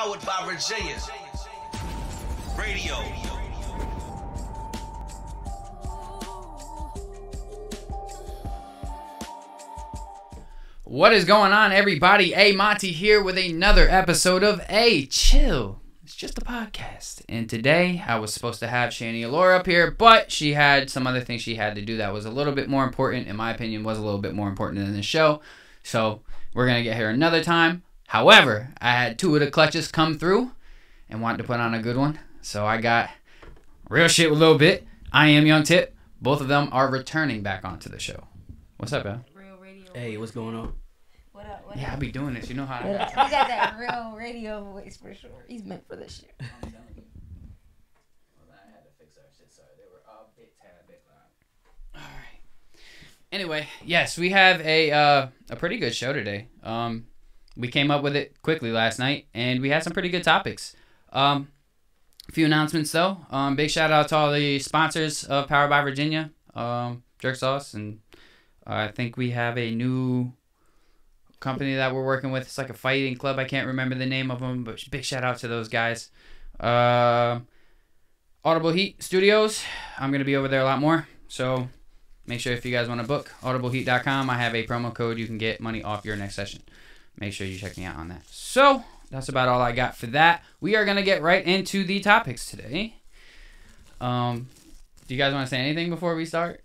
Powered by Virginia Radio. What is going on, everybody? A Monty here with another episode of A Chill. It's just a podcast. And today, I was supposed to have Shani Allure up here, but she had some other things she had to do that was a little bit more important, in my opinion, was a little bit more important than the show. So, we're going to get here another time. However, I had two of the clutches come through and wanted to put on a good one. So, I got Real Shit with a little bit. I am Young Tip. Both of them are returning back onto the show. What's up, man? Hey, what's going on? What up? Yeah, I be doing this. You know how He got that real radio voice for sure. He's meant for this shit. I'm telling you. Well, I had to fix our shit. Sorry, they were a bit loud. All right. Anyway, yes, we have a pretty good show today. We came up with it quickly last night, and we had some pretty good topics. A few announcements though. Big shout out to all the sponsors of Powered by Virginia, Jerk Sauce, and I think we have a new company that we're working with. It's like a fighting club. I can't remember the name of them, but big shout out to those guys. Audible Heat Studios. I'm going to be over there a lot more. So make sure if you guys want to book, audibleheat.com. I have a promo code. You can get money off your next session. Make sure you check me out on that. So that's about all I got for that. We are going to get right into the topics today. Do you guys want to say anything before we start?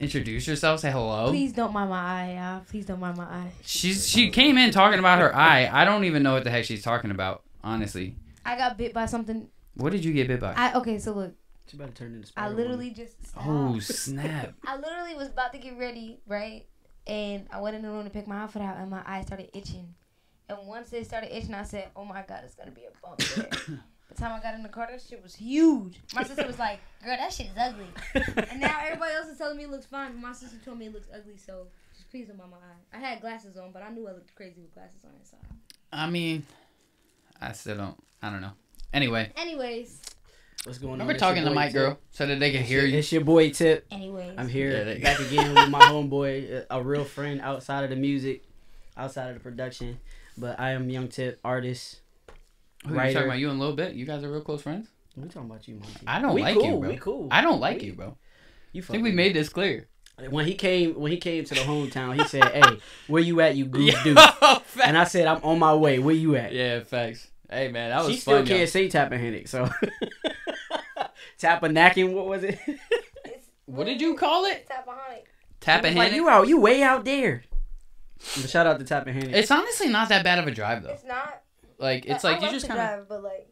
Introduce yourself. Say hello. Please don't mind my eye, y'all. Please don't mind my eye. She came in talking about her eye. I don't even know what the heck she's talking about, honestly. I got bit by something. What did you get bit by? Okay, so look. She about to turn into I literally just. Oh, snap. I literally was about to get ready, right? And I went in the room to pick my outfit out, and my eye started itching. And once it started itching, I said, "Oh my God, it's gonna be a bump there." By the time I got in the car, that shit was huge. My sister was like, "Girl, that shit is ugly." And now everybody else is telling me it looks fine, but my sister told me it looks ugly. So just please don't mind my eye. I had glasses on, but I knew I looked crazy with glasses on inside. I mean, I still don't. I don't know. Anyway. Anyways. What's going on? Remember talking to Mike, girl, so that they can hear you. It's your boy Tip. Anyways. I'm here back again with my homeboy, a real friend outside of the music, outside of the production. But I am Young Tip, artist. Who are you talking about? You in a little bit? You guys are real close friends? We talking about you, Monty. I don't like you, bro. We cool. I don't like you, bro. I think we made this clear. When he came to the hometown, he said, "Hey, where you at, you goose dude?" And I said, "I'm on my way. Where you at?" Yeah, facts. Hey, man, that was fun. She still can't say Tappahannock, so Tappanacking. What was it? What did you call it? Tappahannock. Tappahannock. Like, you way out there. But shout out to Tappahannock. It's honestly not that bad of a drive, though. It's not. Like, it's like you just kind of. But like,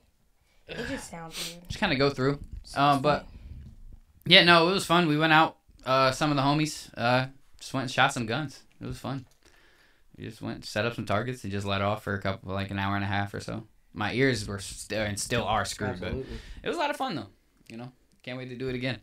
it just sounds weird. Just kind of go through. But yeah, no, it was fun. We went out. Some of the homies just went and shot some guns. It was fun. We just went, set up some targets, and just let off for an hour and a half or so. My ears were still are screwed, Absolutely. but it was a lot of fun though. You know, can't wait to do it again.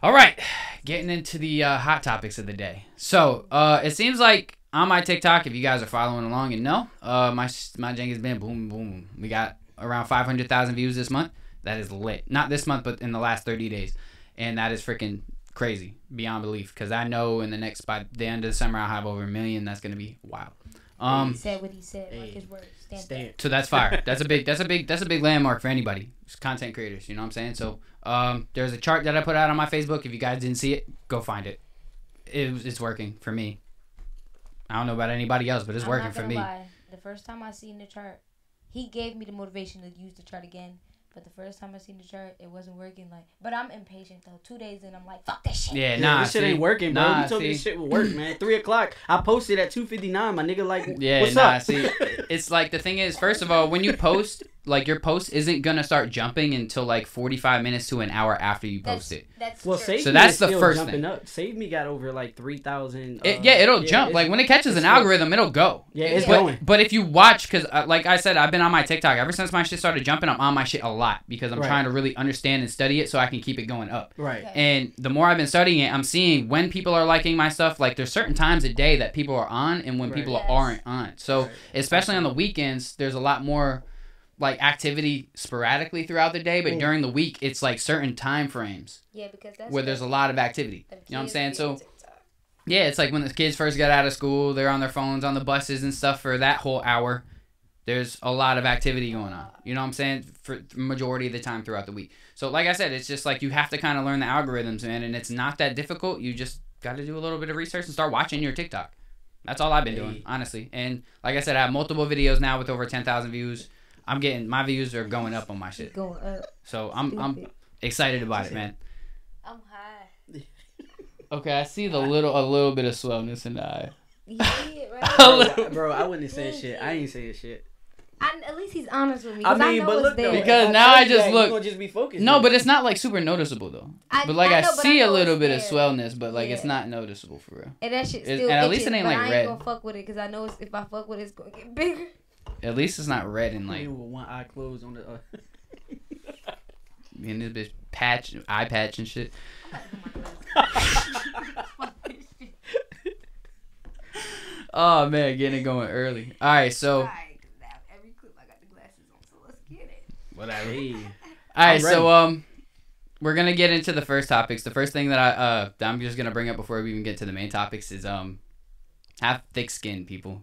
All right, getting into the hot topics of the day. So it seems like on my TikTok, if you guys are following along and know, my jank has been boom, boom. We got around 500,000 views this month. That is lit. Not this month, but in the last 30 days. And that is freaking crazy, beyond belief. Because I know by the end of the summer, I'll have over 1 million. That's going to be wild. He said what he said, like his words. Stand. So that's fire. That's a big landmark for anybody. It's content creators, you know what I'm saying? So there's a chart that I put out on my Facebook. If you guys didn't see it, go find it. It's working for me. I don't know about anybody else, but it's working for me. Lie. The first time I seen the chart, he gave me the motivation to use the chart again. But the first time I seen the chart, it wasn't working. But I'm impatient though. 2 days in, I'm like, fuck this shit. Yeah, nah, this shit ain't working, bro. Nah, you told me this shit would work, man. 3:00. I posted at 2:59. My nigga, like, what's up? See, it's like the thing is, first of all, when you post, like your post isn't gonna start jumping until like 45 minutes to an hour after you post it. That's well, true. Save so Me that's is the still first jumping thing. Up. Save Me got over like 3,000. It'll jump. Like when it catches an algorithm, it'll go. Yeah, it's going. But if you watch, because like I said, I've been on my TikTok ever since my shit started jumping. I'm on my shit a lot because I'm trying to really understand and study it so I can keep it going up. Right. Okay. And the more I've been studying it, I'm seeing when people are liking my stuff. Like there's certain times a day that people are on and when people aren't on. So especially on the weekends, there's a lot more like activity sporadically throughout the day, but during the week it's like certain time frames. Yeah, because that's where there's a lot of activity. You know what I'm saying? So TikTok. yeah, it's like when the kids first get out of school, they're on their phones on the buses and stuff for that whole hour. there's a lot of activity going on. You know what I'm saying? For the majority of the time throughout the week. So like I said, it's just like you have to kind of learn the algorithms, man, and it's not that difficult. You just got to do a little bit of research and start watching your TikTok. That's all I've been doing, honestly. And like I said, I have multiple videos now with over 10,000 views. My views are going up on my shit. Going up. So I'm excited about it, man. I'm high. Okay, I see a little bit of swellness in the eye. You see it, right? Bro, I wouldn't say shit. I ain't saying shit. At least he's honest with me. I I mean, know but it's look there. though, Because if now tell I you just that, look- you gonna just be focused. No, on but it. it's not like super noticeable though. I I know, but see I a know little it's bit of there. swellness, but like it's Yeah. not noticeable for real. And that shit It- still and at least it itching, ain't, but like, I ain't red. gonna fuck with it because I know if I fuck with it, it's gonna get bigger. At least it's not red and like You with one eye closed on the. in this bitch eye patch and shit. Oh man, getting it going early. All right, so Right, 'cause now every clip I got the glasses on, so let's get it. whatever. Hey. All right, I'm so we're gonna get into the first topics. The first thing that I'm just gonna bring up before we even get to the main topics is have thick skin, people.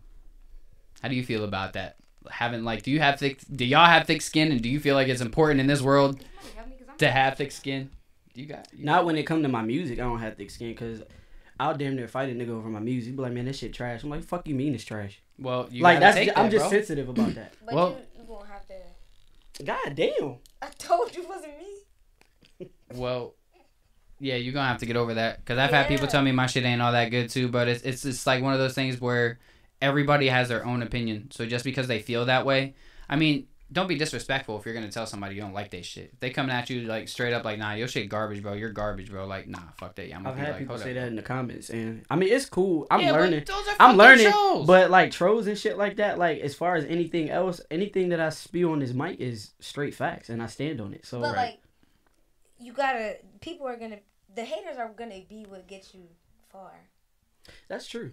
How do you feel about that? Do y'all have thick skin, and do you feel like it's important in this world Somebody help me, 'cause I'm to have thick skin? You Not when it come to my music, I don't have thick skin because I'll damn near fight a nigga over my music. He be like, man, that shit trash. I'm like, fuck you mean it's trash? Well, you like gotta that's take I'm that, just bro. sensitive about that. But Well- you gonna have to. God damn. I told you it wasn't me. Well, yeah, you're gonna have to get over that because I've had people Yeah. tell me my shit ain't all that good too. But it's just like one of those things where everybody has their own opinion. So just because they feel that way, I mean, don't be disrespectful if you're gonna tell somebody you don't like their shit. If they coming at you like straight up like, nah, your shit garbage, bro. You're garbage, bro. Like, nah, fuck that. Yeah, I'm gonna I've be had like, people hold say up. that in the comments, and I mean it's cool. I'm Yeah, but learning. those are I'm fucking learning, trolls. but like trolls and shit like that. Like as far as anything else, anything that I spew on this mic is straight facts, and I stand on it. So But like, you gotta. People are gonna. The haters are gonna be what gets you far. that's true.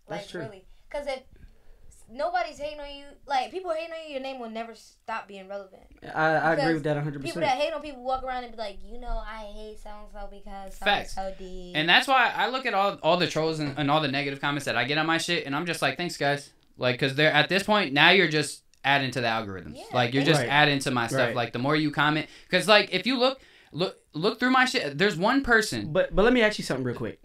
Like That's true. really, because if nobody's hating on you, like people hating on you, your name will never stop being relevant. I agree Because with that 100%. People that hate on people walk around and be like, I hate so and so because so and Facts. so did. And that's why I look at all the trolls and all the negative comments that I get on my shit, and I'm just like, thanks, guys. Like, because they're at this point, now you're just adding to the algorithms. Yeah, like, you're just Right. adding to my stuff. Right. Like, the more you comment, because, like, if you look through my shit, there's one person. But let me ask you something real quick.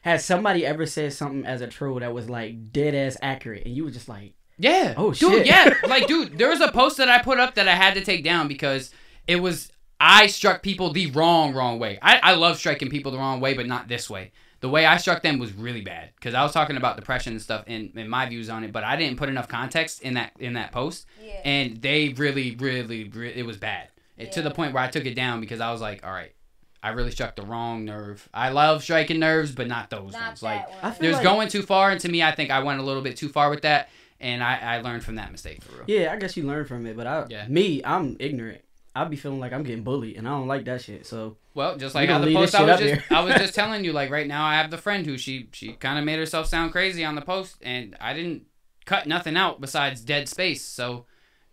Has somebody ever said something as a troll that was like dead ass accurate, and you were just like, Yeah. Oh, dude, shit. yeah. Like, dude, there was a post that I put up that I had to take down because it was, I struck people the wrong way. I love striking people the wrong way, but not this way. The way I struck them was really bad because I was talking about depression and stuff and my views on it, but I didn't put enough context in that post. Yeah. And they really, it was bad. To the Yeah. point where I took it down because I was like, all right, I really struck the wrong nerve. I love striking nerves, but not those Not ones. that Like, one. I feel there's like- going too far, and to me, I think I went a little bit too far with that, and I learned from that mistake for real. yeah, I guess you learn from it, but I'm ignorant. I be feeling like I'm getting bullied, and I don't like that shit. So Well, just We like how gonna the leave post this I shit was up just here. I was just telling you, like right now I have the friend who she kind of made herself sound crazy on the post, and I didn't cut nothing out besides dead space. So,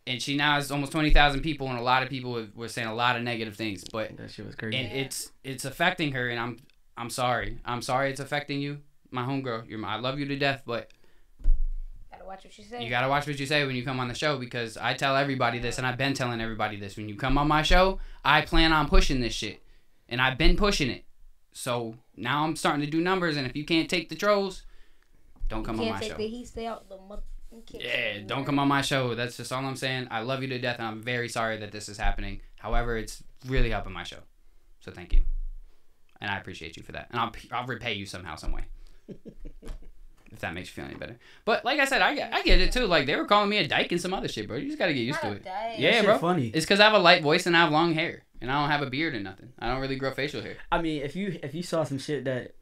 and she now has almost 20,000 people, and a lot of people were saying a lot of negative things, but that shit was crazy. and it's affecting her, and I'm sorry it's affecting you, my homegirl. I love you to death, but Gotta watch what you say. you gotta watch what you say when you come on the show, because I tell everybody this, and I've been telling everybody this. When you come on my show, I plan on pushing this shit, and I've been pushing it. So now I'm starting to do numbers, and if you can't take the trolls, don't come on my Can't show. take the heat. Stay out the mother. Yeah, don't come on my show. That's just all I'm saying. I love you to death, and I'm very sorry that this is happening. However, it's really helping my show. So thank you, and I appreciate you for that, and I'll repay you somehow, some way. If that makes you feel any better. But like I said, I get it too. Like they were calling me a dyke and some other shit, bro. You just gotta get used to it. Yeah, That shit bro. funny. It's because I have a light voice and I have long hair, and I don't have a beard or nothing. I don't really grow facial hair. I mean, if you saw some shit that,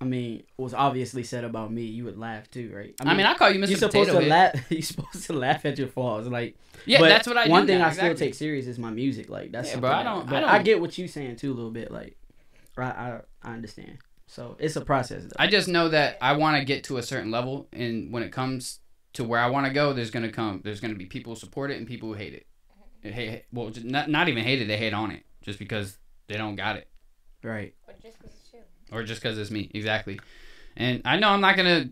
I mean, was obviously said about me, you would laugh too, right? I mean, I call you Mr. You're supposed Potato to Head. laugh. You're supposed to laugh at your flaws, like. Yeah, but that's what I do. One thing now, I still exactly. take serious is my music. Like that's Yeah, something bro, I that- don't- But I don't- I get what you saying too a little bit. Like, I understand. So it's a process. Though. I just know that I want to get to a certain level, and when it comes to where I want to go, there's gonna be people who support it and people who hate it. Well, just not even hate it, they hate on it just because they don't got it, Right. Or just because it's you. or just because it's me, exactly. And I know I'm not gonna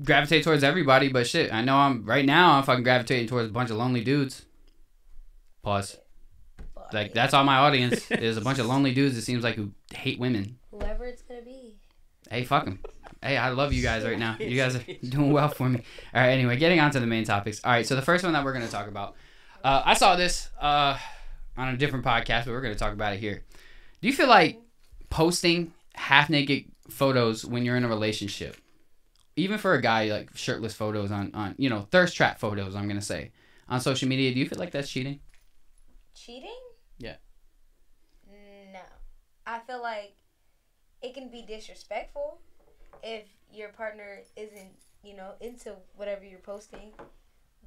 gravitate towards everybody, but shit, I know I'm fucking gravitating towards a bunch of lonely dudes. Pause. Like, that's all my audience is, a bunch of lonely dudes, it seems like, who hate women. Whoever it's gonna be. Hey, fuck them. Hey, I love you guys right now. You guys are doing well for me. All right, anyway, getting on to the main topics. All right, so the first one that we're going to talk about, I saw this on a different podcast, but we're going to talk about it here. Do you feel like posting half-naked photos when you're in a relationship, even for a guy, like shirtless photos on thirst trap photos, I'm going to say, on social media, do you feel like that's cheating? Cheating? Yeah. No. I feel like it can be disrespectful if your partner isn't, into whatever you're posting.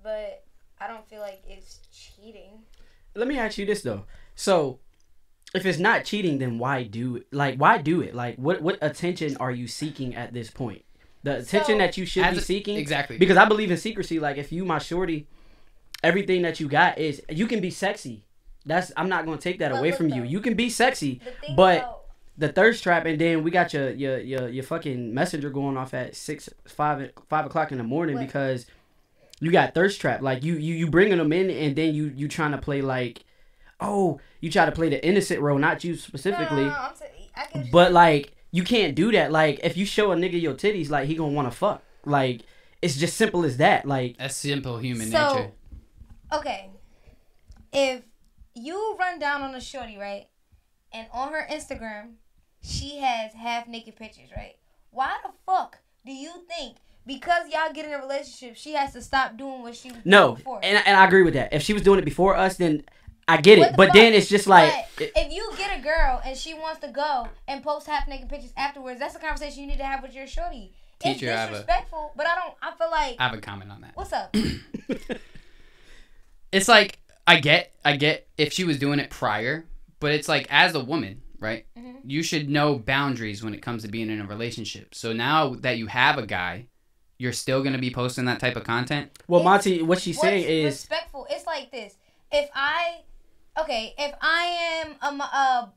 But I don't feel like it's cheating. Let me ask you this, though. So, if it's not cheating, then why do it? Like, why do it? Like, what attention are you seeking at this point? The attention that you should be seeking? Exactly. Because I believe in secrecy. Like, if you my shorty, everything that you got is, you can be sexy. I'm not going to take that away from you. You can be sexy, but the thirst trap, and then we got your fucking messenger going off at 5 o'clock in the morning because you got thirst trap. Like, you bringing them in, and then you trying to play like, oh, you try to play the innocent role, not you specifically. No, but like, you can't do that. Like, if you show a nigga your titties, like, he gonna want to fuck. Like, it's just simple as that. Like, that's simple human nature. Okay, if you run down on a shorty, right, and on her Instagram, she has half-naked pictures, right? Why the fuck do you think, because y'all get in a relationship, she has to stop doing what she was doing before? And I agree with that. If she was doing it before us, then I get it. But then it's just like, if you get a girl and she wants to go and post half-naked pictures afterwards, that's a conversation you need to have with your shorty. It's disrespectful, but I feel like... I have a comment on that. What's up? It's like, I get if she was doing it prior, but it's like, as a woman, right? Mm-hmm. You should know boundaries when it comes to being in a relationship. So now that you have a guy, you're still going to be posting that type of content? Well, Monty, what she's saying is... respectful. It's like this. If I am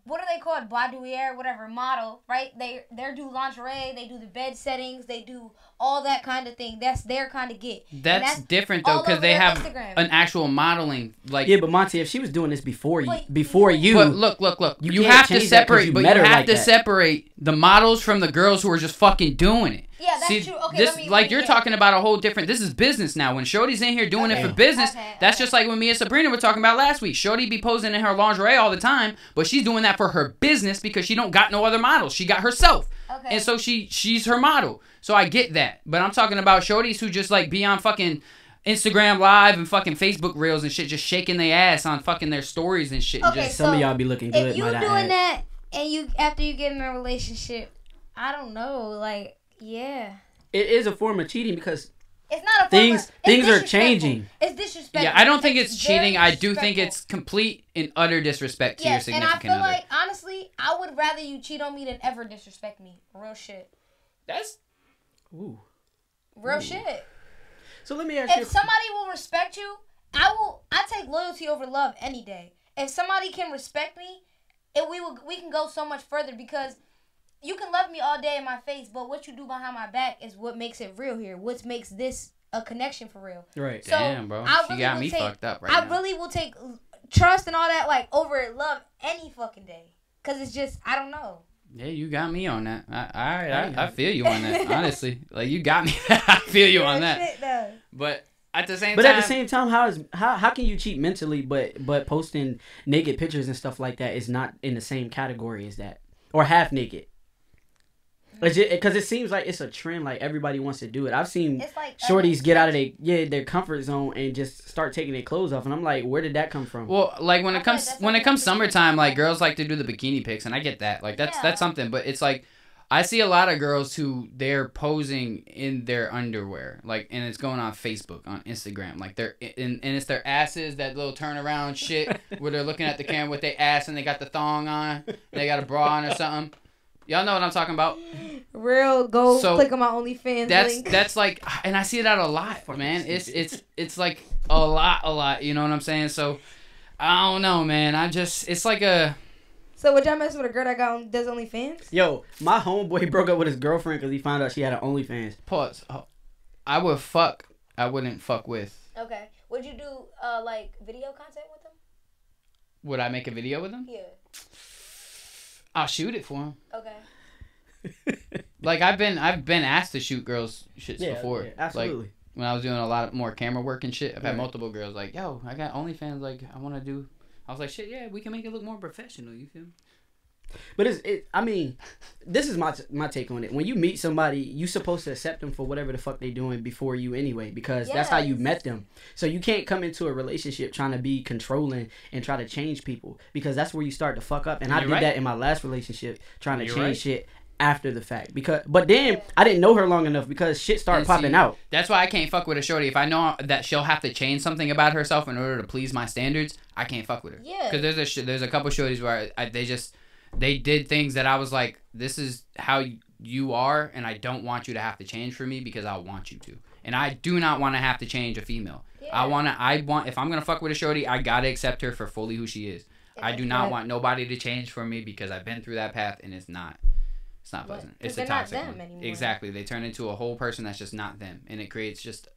what are they called? Boudoir, whatever, model, right? They do lingerie, they do the bed settings, they do all that kind of thing. That's their kind of get. That's different though, because they have an actual modeling. Like, yeah, but Monty, if she was doing this before you, but look, you have to separate. But you have to separate the models from the girls who are just fucking doing it. Yeah, that's true. Okay, you're talking about a whole different. This is business now. When Shorty's in here doing it for business, that's just like when me and Sabrina were talking about last week. Shorty be posing in her lingerie all the time, but she's doing that for her business because she don't got no other models. She got herself, and so she's her model. So I get that, but I'm talking about shorties who just like be on fucking Instagram Live and fucking Facebook Reels and shit, just shaking their ass on fucking their stories and shit. Okay, and some of y'all be looking good. If you doing that and after you get in a relationship, I don't know, like, yeah. It is a form of cheating because it's not a things are changing. It's disrespectful. Yeah, I don't think it's cheating. I do think it's complete and utter disrespect to your significant other. And I feel like, honestly, I would rather you cheat on me than ever disrespect me. Real shit. That's... Ooh. Real shit. So let me ask you. If somebody will respect you, I take loyalty over love any day. If somebody can respect me, we can go so much further because... You can love me all day in my face, but what you do behind my back is what makes it real here. What makes this a connection for real. Right. So damn, bro. She got me fucked up right now. I really will take trust and all that like over love any fucking day. Because it's just, I don't know. Yeah, you got me on that. I feel you on that, honestly. Like, you got me. I feel you on that. Shit, though. But at the same time, how can you cheat mentally but posting naked pictures and stuff like that is not in the same category as that? Or half naked? Because it seems like it's a trend, like everybody wants to do it. I've seen shorties get out of their comfort zone and just start taking their clothes off, and I'm like, where did that come from? Well, like when it comes summertime, like girls like to do the bikini pics, and I get that, like that's something. But it's like I see a lot of girls who they're posing in their underwear, like, and it's going on Facebook, on Instagram, like and it's their asses, that little turnaround shit where they're looking at the camera with their ass and they got the thong on, they got a bra on or something. Y'all know what I'm talking about. Click on my OnlyFans link. That's like, and I see that a lot, man. It's like a lot. You know what I'm saying? So I don't know, man. It's like a. So would y'all mess with a girl that does OnlyFans? Yo, my homeboy broke up with his girlfriend because he found out she had an OnlyFans. Pause. Oh. I would fuck. I wouldn't fuck with. Okay. Would you do like video content with them? Would I make a video with him? Yeah. I'll shoot it for him. Okay. Like I've been asked to shoot girls shits before. Yeah, absolutely. Like when I was doing a lot more camera work and shit, I've had Right. multiple girls like, yo, I got OnlyFans. Like I want to do. I was like, shit, yeah, we can make it look more professional. You feel me? But I mean, this is my take on it. When you meet somebody, you supposed to accept them for whatever the fuck they doing before you anyway, because that's how you met them. So you can't come into a relationship trying to be controlling and try to change people, because that's where you start to fuck up. And I did that in my last relationship, trying to change shit after the fact. But then I didn't know her long enough because shit started popping out. That's why I can't fuck with a shorty. If I know that she'll have to change something about herself in order to please my standards, I can't fuck with her. Yeah. Because there's a couple shorties where they did things that I was like, this is how you are, and I don't want you to have to change for me because I want you to. And I do not want to have to change a female. Yeah. If I'm going to fuck with a shorty, I got to accept her for fully who she is. I do not want nobody to change for me because I've been through that path, and it's not pleasant. It's a toxic one. Anymore. Exactly. They turn into a whole person that's just not them, and it creates just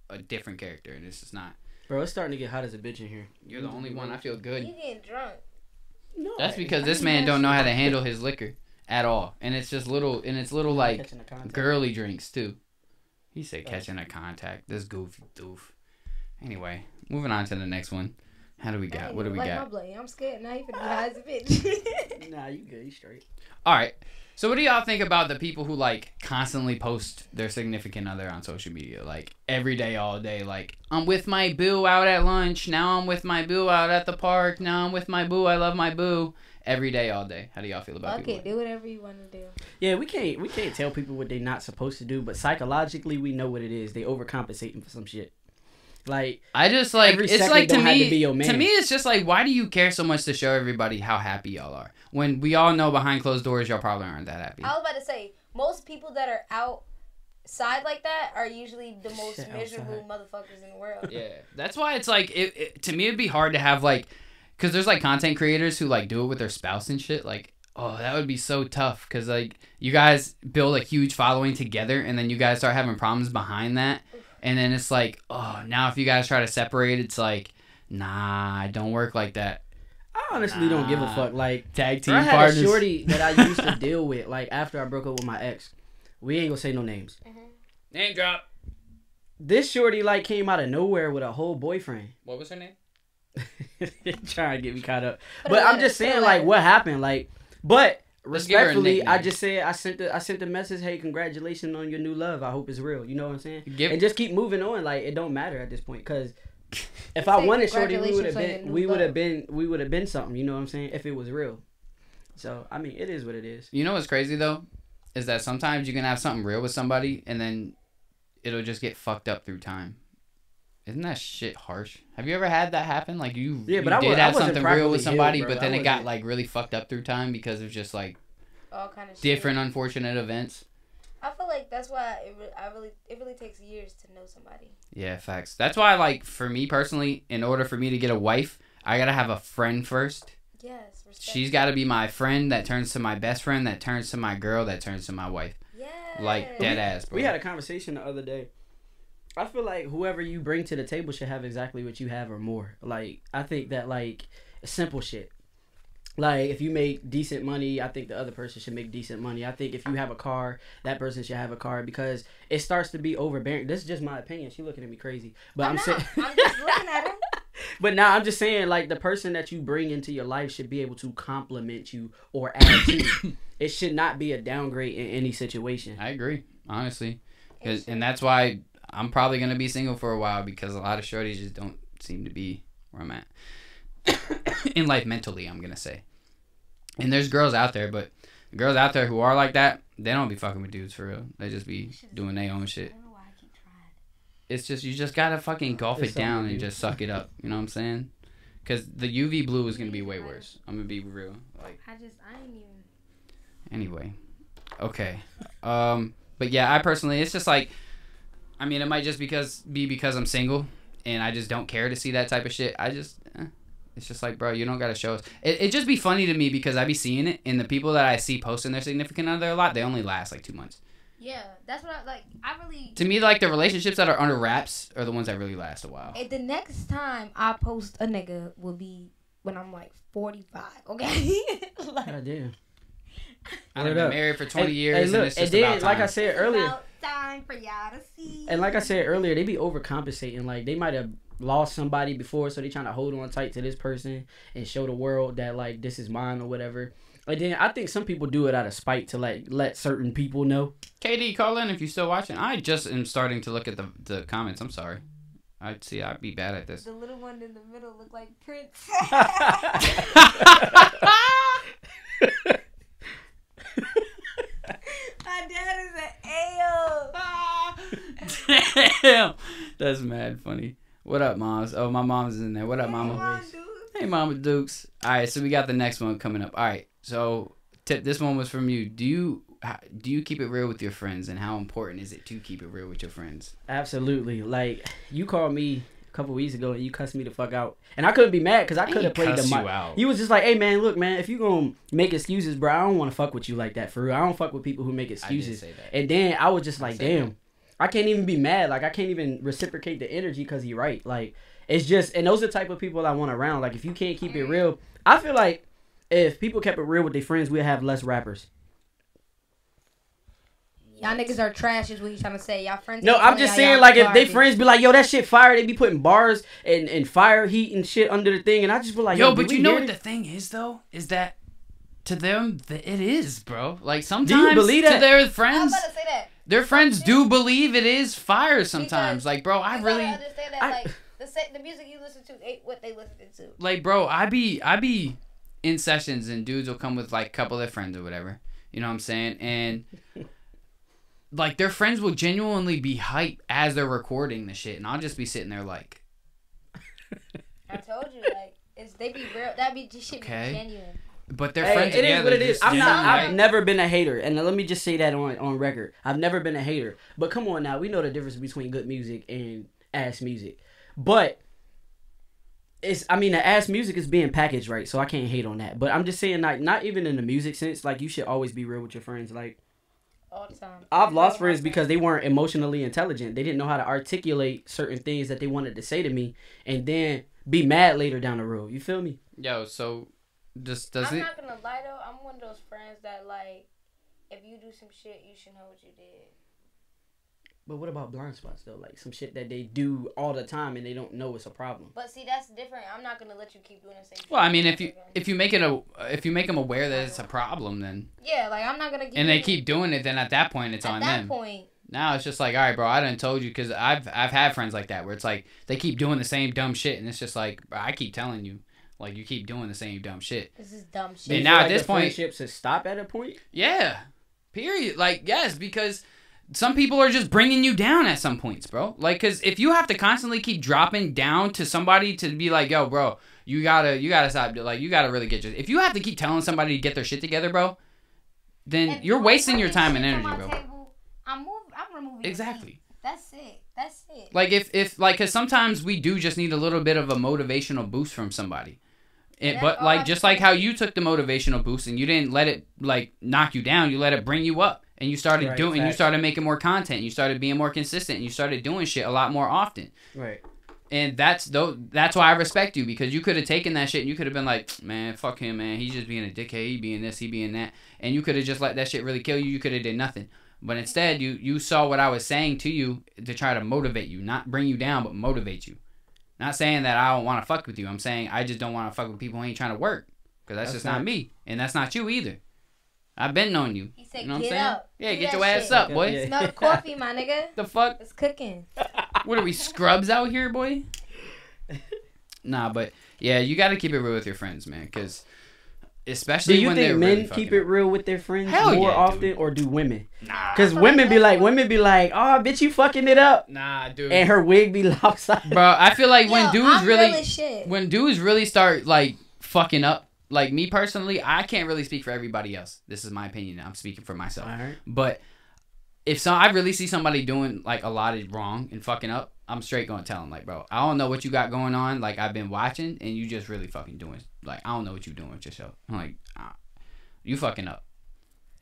a different character, and it's just not. Bro, it's starting to get hot as a bitch in here. You're the only one. I feel good. You getting drunk. No, that's because this man don't know how to handle his liquor at all, and it's just little like girly drinks too. He said catching a contact. This goofy doof. Anyway, moving on to the next one. How do we got? What do we got? I'm scared now. You finna be high as a bitch. Nah, you good. You straight. All right. So what do y'all think about the people who like constantly post their significant other on social media, like every day, all day? Like, I'm with my boo out at lunch. Now I'm with my boo out at the park. Now I'm with my boo. I love my boo. Every day, all day. How do y'all feel about people? Okay, do whatever you want to do. Yeah, we can't tell people what they're not supposed to do, but psychologically we know what it is. They overcompensating for some shit. Like, I just like it's like to me it's just like, why do you care so much to show everybody how happy y'all are when we all know behind closed doors y'all probably aren't that happy? I was about to say, most people that are outside like that are usually the most miserable motherfuckers in the world. Yeah, that's why it's like to me it'd be hard to have like, because there's like content creators who like do it with their spouse and shit. Like, oh, that would be so tough because like you guys build a huge following together and then you guys start having problems behind that. And then it's like, oh, now if you guys try to separate, it's like, nah, it don't work like that. I honestly don't give a fuck. Like, tag team partners. I had a shorty that I used to deal with, like, after I broke up with my ex. We ain't gonna say no names. Mm-hmm. Name drop. This shorty, like, came out of nowhere with a whole boyfriend. What was her name? Trying to get me caught up. But I'm just saying, like, what happened? Like, but... respectfully, I just said I sent the message. Hey, congratulations on your new love. I hope it's real. You know what I'm saying? And just keep moving on. Like, it don't matter at this point. Because if I wanted shorty, we would have been something. You know what I'm saying? If it was real. So I mean, it is what it is. You know what's crazy though, is that sometimes you can have something real with somebody and then it'll just get fucked up through time. Isn't that shit harsh? Have you ever had that happen? Like you did have something real with somebody, but then it got like really fucked up through time because of just like all kind of different unfortunate events. I feel like that's why it really takes years to know somebody. Yeah, facts. That's why, like, for me personally, in order for me to get a wife, I gotta have a friend first. Yes, respect. She's gotta be my friend that turns to my best friend, that turns to my girl, that turns to my wife. Yeah. Like dead ass, bro. We had a conversation the other day. I feel like whoever you bring to the table should have exactly what you have or more. Like, I think that, like, simple shit. Like, if you make decent money, I think the other person should make decent money. I think if you have a car, that person should have a car because it starts to be overbearing. This is just my opinion. She's looking at me crazy. But I'm saying... I'm just looking at her. But now I'm just saying, like, the person that you bring into your life should be able to compliment you or add to you. It should not be a downgrade in any situation. I agree, honestly. And that's why I'm probably going to be single for a while because a lot of shorties just don't seem to be where I'm at. In life mentally, I'm going to say. And there's girls out there, but the girls out there who are like that, they don't be fucking with dudes for real. They just be doing their own shit. It's just, you just gotta fucking golf it down and just suck it up. You know what I'm saying? Because the UV blue is gonna be way worse. I'm gonna be real. Like, I ain't even. Anyway, okay. But yeah, I personally, it's just like, I mean, it might just be because I'm single and I just don't care to see that type of shit. It's just like, bro, you don't gotta show us. It just be funny to me because I be seeing it, and the people that I see posting their significant other a lot, they only last like 2 months. Yeah, that's what I like. I really. To me, like the relationships that are under wraps are the ones that really last a while. The next time I post a nigga will be when I'm like 45. Okay. Like, God damn. I've been married for 20 years, and look, and it's just then, about time. like I said earlier, about time for y'all to see. and like I said earlier, they be overcompensating. Like they might have lost somebody before, so they trying to hold on tight to this person and show the world that like this is mine or whatever. And then I think some people do it out of spite to like let certain people know. KD, call in if you're still watching. I just am starting to look at the comments. I'm sorry. I'd be bad at this. The little one in the middle look like Prince. My dad is an AO. Damn, that's mad funny. What up, moms? Oh, my mom's in there. What up, mama? Hey, Mama Dukes. All right, so we got the next one coming up. All right, so Tip, this one was from you. Do you keep it real with your friends, and how important is it to keep it real with your friends? Absolutely. Like you called me a couple weeks ago and you cussed me the fuck out, and I couldn't be mad because I could have played the mic. You was just like, "Hey man, look man, if you gonna make excuses, bro, I don't want to fuck with you like that for real. I don't fuck with people who make excuses." I did say that. And then I was just like, "Damn, I can't even be mad. Like I can't even reciprocate the energy because you're right. Like it's just, and those are the type of people I want around. Like if you can't keep it real, I feel like if people kept it real with their friends, we'd have less rappers. Y'all niggas are trash is what you trying to say. Y'all friends. No, I'm just saying, like, if they friends be like, yo, that shit fire, they be putting bars and fire heat and shit under the thing, and I just be like, yo, but you know what the thing is, though? Is that to them, it is, bro. Like, sometimes do you believe that? To their friends, I was about to say that. Their friends do believe it is fire sometimes. Because like, bro, I really... understand that, like, the music you listen to ain't what they listen to. Like, bro, I be in sessions, and dudes will come with, like, a couple of their friends or whatever. You know what I'm saying? And... like, their friends will genuinely be hype as they're recording the shit, and I'll just be sitting there like... I told you, like, they be real. That be just shit be genuine. But their friends... It is what it is. I've right? never been a hater, and let me just say that on record. I've never been a hater. But come on now, we know the difference between good music and ass music. But... the ass music is being packaged right, so I can't hate on that. But I'm just saying, like, not even in the music sense, like, you should always be real with your friends, like... all the time. I've lost friends because they weren't emotionally intelligent. They didn't know how to articulate certain things that they wanted to say to me, and then be mad later down the road. You feel me? Yo, so I'm not gonna lie though. I'm one of those friends that like, if you do some shit, you should know what you did. But what about blind spots though? Like some shit that they do all the time and they don't know it's a problem. But see, that's different. I'm not gonna let you keep doing the same thing. Well, I mean, if you make them aware that it's a problem, then yeah, like I'm not gonna. And they keep doing it, then at that point it's on them. At that point. Now it's just like, all right, bro, I done told you, because I've had friends like that where it's like they keep doing the same dumb shit, and it's just like, bro, I keep telling you, like, you keep doing the same dumb shit. This is dumb shit. And now like at this point, friendships should stop at a point. Yeah, period. Like, yes, because some people are just bringing you down at some points, bro. Like, because if you have to constantly keep dropping down to somebody to be like, yo, bro, you gotta stop. Like, you gotta really get your... If you have to keep telling somebody to get their shit together, bro, then you're wasting your time and energy, bro. I'm removing. Exactly. That's it. Like, if because sometimes we do just need a little bit of a motivational boost from somebody. But like, just like how you took the motivational boost and you didn't let it like knock you down, you let it bring you up. And you started you started making more content. You started being more consistent. And you started doing shit a lot more often. Right. And that's why I respect you, because you could have taken that shit and you could have been like, man, fuck him, man. He's just being a dickhead. He being this, he being that. And you could have just let that shit really kill you. You could have did nothing. But instead, you saw what I was saying to you to try to motivate you, not bring you down, but motivate you. Not saying that I don't want to fuck with you. I'm saying I just don't want to fuck with people who ain't trying to work, because that's just not me, and that's not you either. I've been knowing you. He said, you know get what I'm saying? up. Yeah, get your ass up, boy. Yeah. Smell the coffee, my nigga. The fuck? It's cooking. What are we, scrubs out here, boy? Nah, but yeah, you got to keep it real with your friends, man, because especially when they're really fucking... Do you think men keep it real with their friends more yeah, often, dude. or do women? Nah. Because women be like, oh, bitch, you fucking it up. Nah, dude. And her wig be lopsided. Bro, I feel like when dudes when dudes really start like fucking up, like me personally, I can't really speak for everybody else. This is my opinion. I'm speaking for myself. All right. But if I really see somebody doing like a lot of wrong and fucking up, I'm straight gonna tell them, like, bro, I don't know what you got going on. Like, I've been watching, and you just really fucking doing. Like, I don't know what you're doing with yourself. I'm like, you fucking up.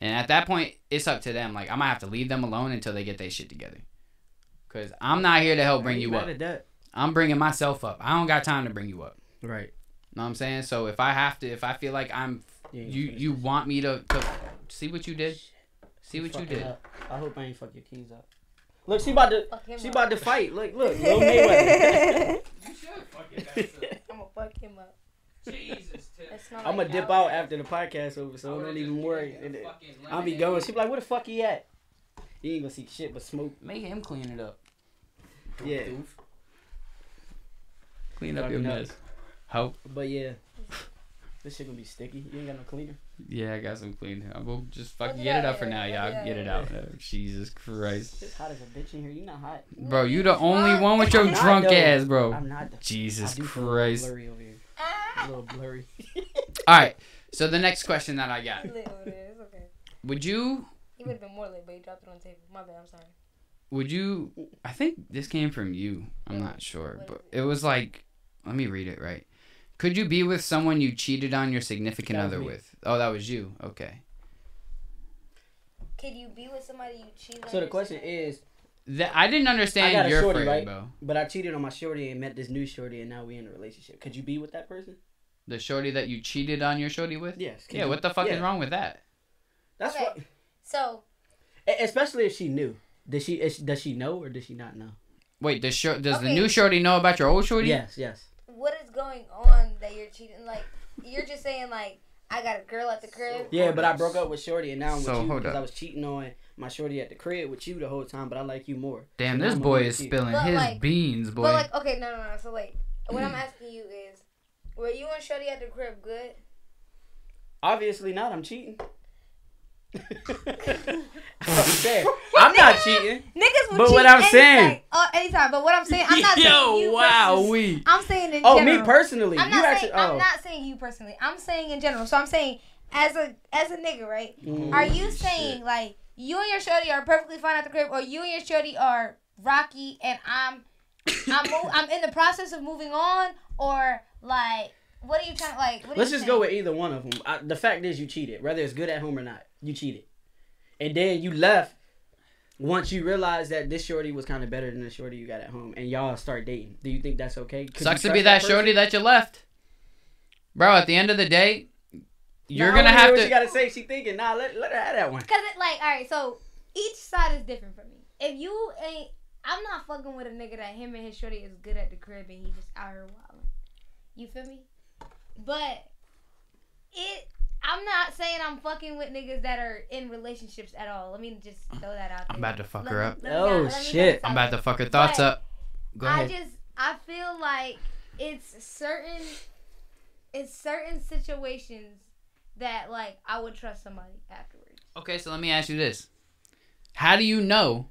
And at that point, it's up to them. Like, I'm going to have to leave them alone until they get their shit together. Because I'm not here to help bring you up. I'm bringing myself up. I don't got time to bring you up. Right. Know what I'm saying? So if I feel like you want me to see what you did? See what you did. Up. I hope I ain't fuck your keys up. Look, she about to fight. Look, Lil Mayweather. You should fuck your ass up. I'm gonna fuck him up. Jesus, Tim. I'm gonna dip out after the podcast over, so don't even worry. I'll be going. She be like, where the fuck he at? He ain't gonna see shit but smoke. Make him clean it up. Yeah. Clean up your mess. Hope. But yeah. This shit gonna be sticky. You ain't got no cleaner? Yeah, I got some cleaner. We'll just fucking get it up for now, y'all. Get it out. Jesus Christ. It's hot as a bitch in here. You not hot. Bro, you the only one with your drunk ass, bro. I'm not. Jesus Christ. A little blurry over here. A little blurry. Alright, so the next question that I got. Lit over there. It's okay. Would you... He would have been more lit, but he dropped it on the table. My bad, I'm sorry. Would you... I think this came from you. I'm not sure. But it was like... Let me read it right. Could you be with someone you cheated on your significant other with? Oh, that was you. Okay. Could you be with somebody you cheated on? So the question is... I didn't understand your shorty, phrase, right? bro. But I cheated on my shorty and met this new shorty, and now we in a relationship. Could you be with that person? The shorty that you cheated on your shorty with? Yes. Yeah, what the fuck is wrong with that? That's okay. what... So... Especially if she knew. Does she know or does she not know? Wait, does the new shorty know about your old shorty? Yes. What is going on that you're cheating? Like, you're just saying, like, I got a girl at the crib. Yeah, but I broke up with shorty and now I'm with you because up. I was cheating on my shorty at the crib with you the whole time, but I like you more. Damn, so this boy is spilling his beans, boy. But, like, okay, no. So, like, what I'm asking you is, were you and shorty at the crib good? Obviously not. I'm cheating. I'm not cheating. Niggas will but cheat what I'm saying, anytime. But what I'm saying, I'm not saying you personally. I'm saying in general. Oh, me personally. I'm not saying you personally. I'm saying in general. So I'm saying as a nigga, right? Are you saying like you and your shorty are perfectly fine at the crib, or you and your shorty are rocky and I'm in the process of moving on, or like what are you trying to like? Let's just go with either one of them. The fact is you cheated, whether it's good at home or not. You cheated. And then you left once you realized that this shorty was kind of better than the shorty you got at home, and y'all start dating. Do you think that's okay? Sucks to be that shorty that you left. Bro, at the end of the day, you're going to have to... what you got to say. She thinking, nah, let her have that one. Because, like, all right, so each side is different for me. If you ain't... I'm not fucking with a nigga that him and his shorty is good at the crib and he just out here wilding. You feel me? But I'm not saying I'm fucking with niggas that are in relationships at all. Let me just throw that out there. I'm about to fuck her up. Shit. I'm about to fuck her thoughts up. Go ahead. I feel like it's certain situations that, like, I would trust somebody afterwards. Okay, so let me ask you this. How do you know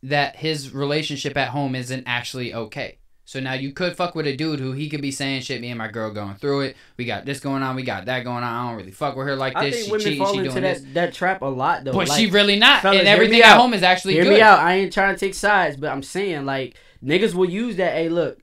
that his relationship at home isn't actually okay? So now you could fuck with a dude who he could be saying shit, me and my girl going through it. We got this going on. We got that going on. I don't really fuck with her like this. I think she women cheating. fall She into doing this. that trap a lot, though. But like, she really not. Fellas, and everything at home is actually good. Hear me out. I ain't trying to take sides, but I'm saying, like, niggas will use that. Hey, look,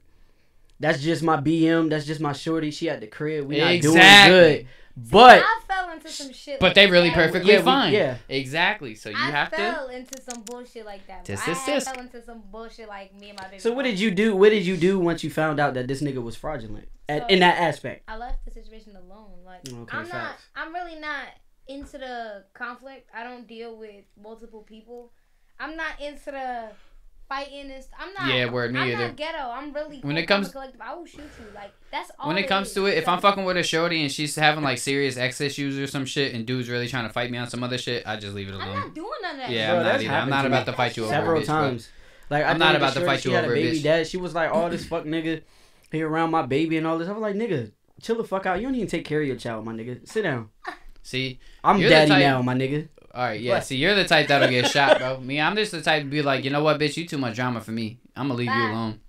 that's just my BM. That's just my shorty. She at the crib. We not doing good. But I fell into some shit. But like they really that. perfectly fine. Yeah, exactly. So you have to. I fell into some bullshit like that. Tisk, I tisk, tisk. fell into some bullshit like me and my baby. So what did you do? What did you do once you found out that this nigga was fraudulent in that aspect? I left the situation alone. Like I'm really not into the conflict. I don't deal with multiple people. I'm not into the fighting and I'm not. Yeah, word, me I'm either. not ghetto. I'm really. When it comes, collective. I will shoot you. Like that's all. When it comes to it, if I'm fucking with a shorty and she's having like serious ex issues or some shit, and dude's really trying to fight me on some other shit, I just leave it alone. I'm not doing none of that. Yeah, Bro, I'm not either. I'm not about to fight you over several a bitch, times. Like I'm not about to fight she you had over a a baby bitch. dad. She was like, "Oh, this fuck nigga, he around my baby and all this." I was like, "Nigga, chill the fuck out. You don't even take care of your child, my nigga. Sit down." See, I'm daddy now, my nigga. All right, yeah. What? See, you're the type that'll get shot, bro. Me, I'm just the type to be like, you know what, bitch, you too much drama for me. I'm gonna leave you alone.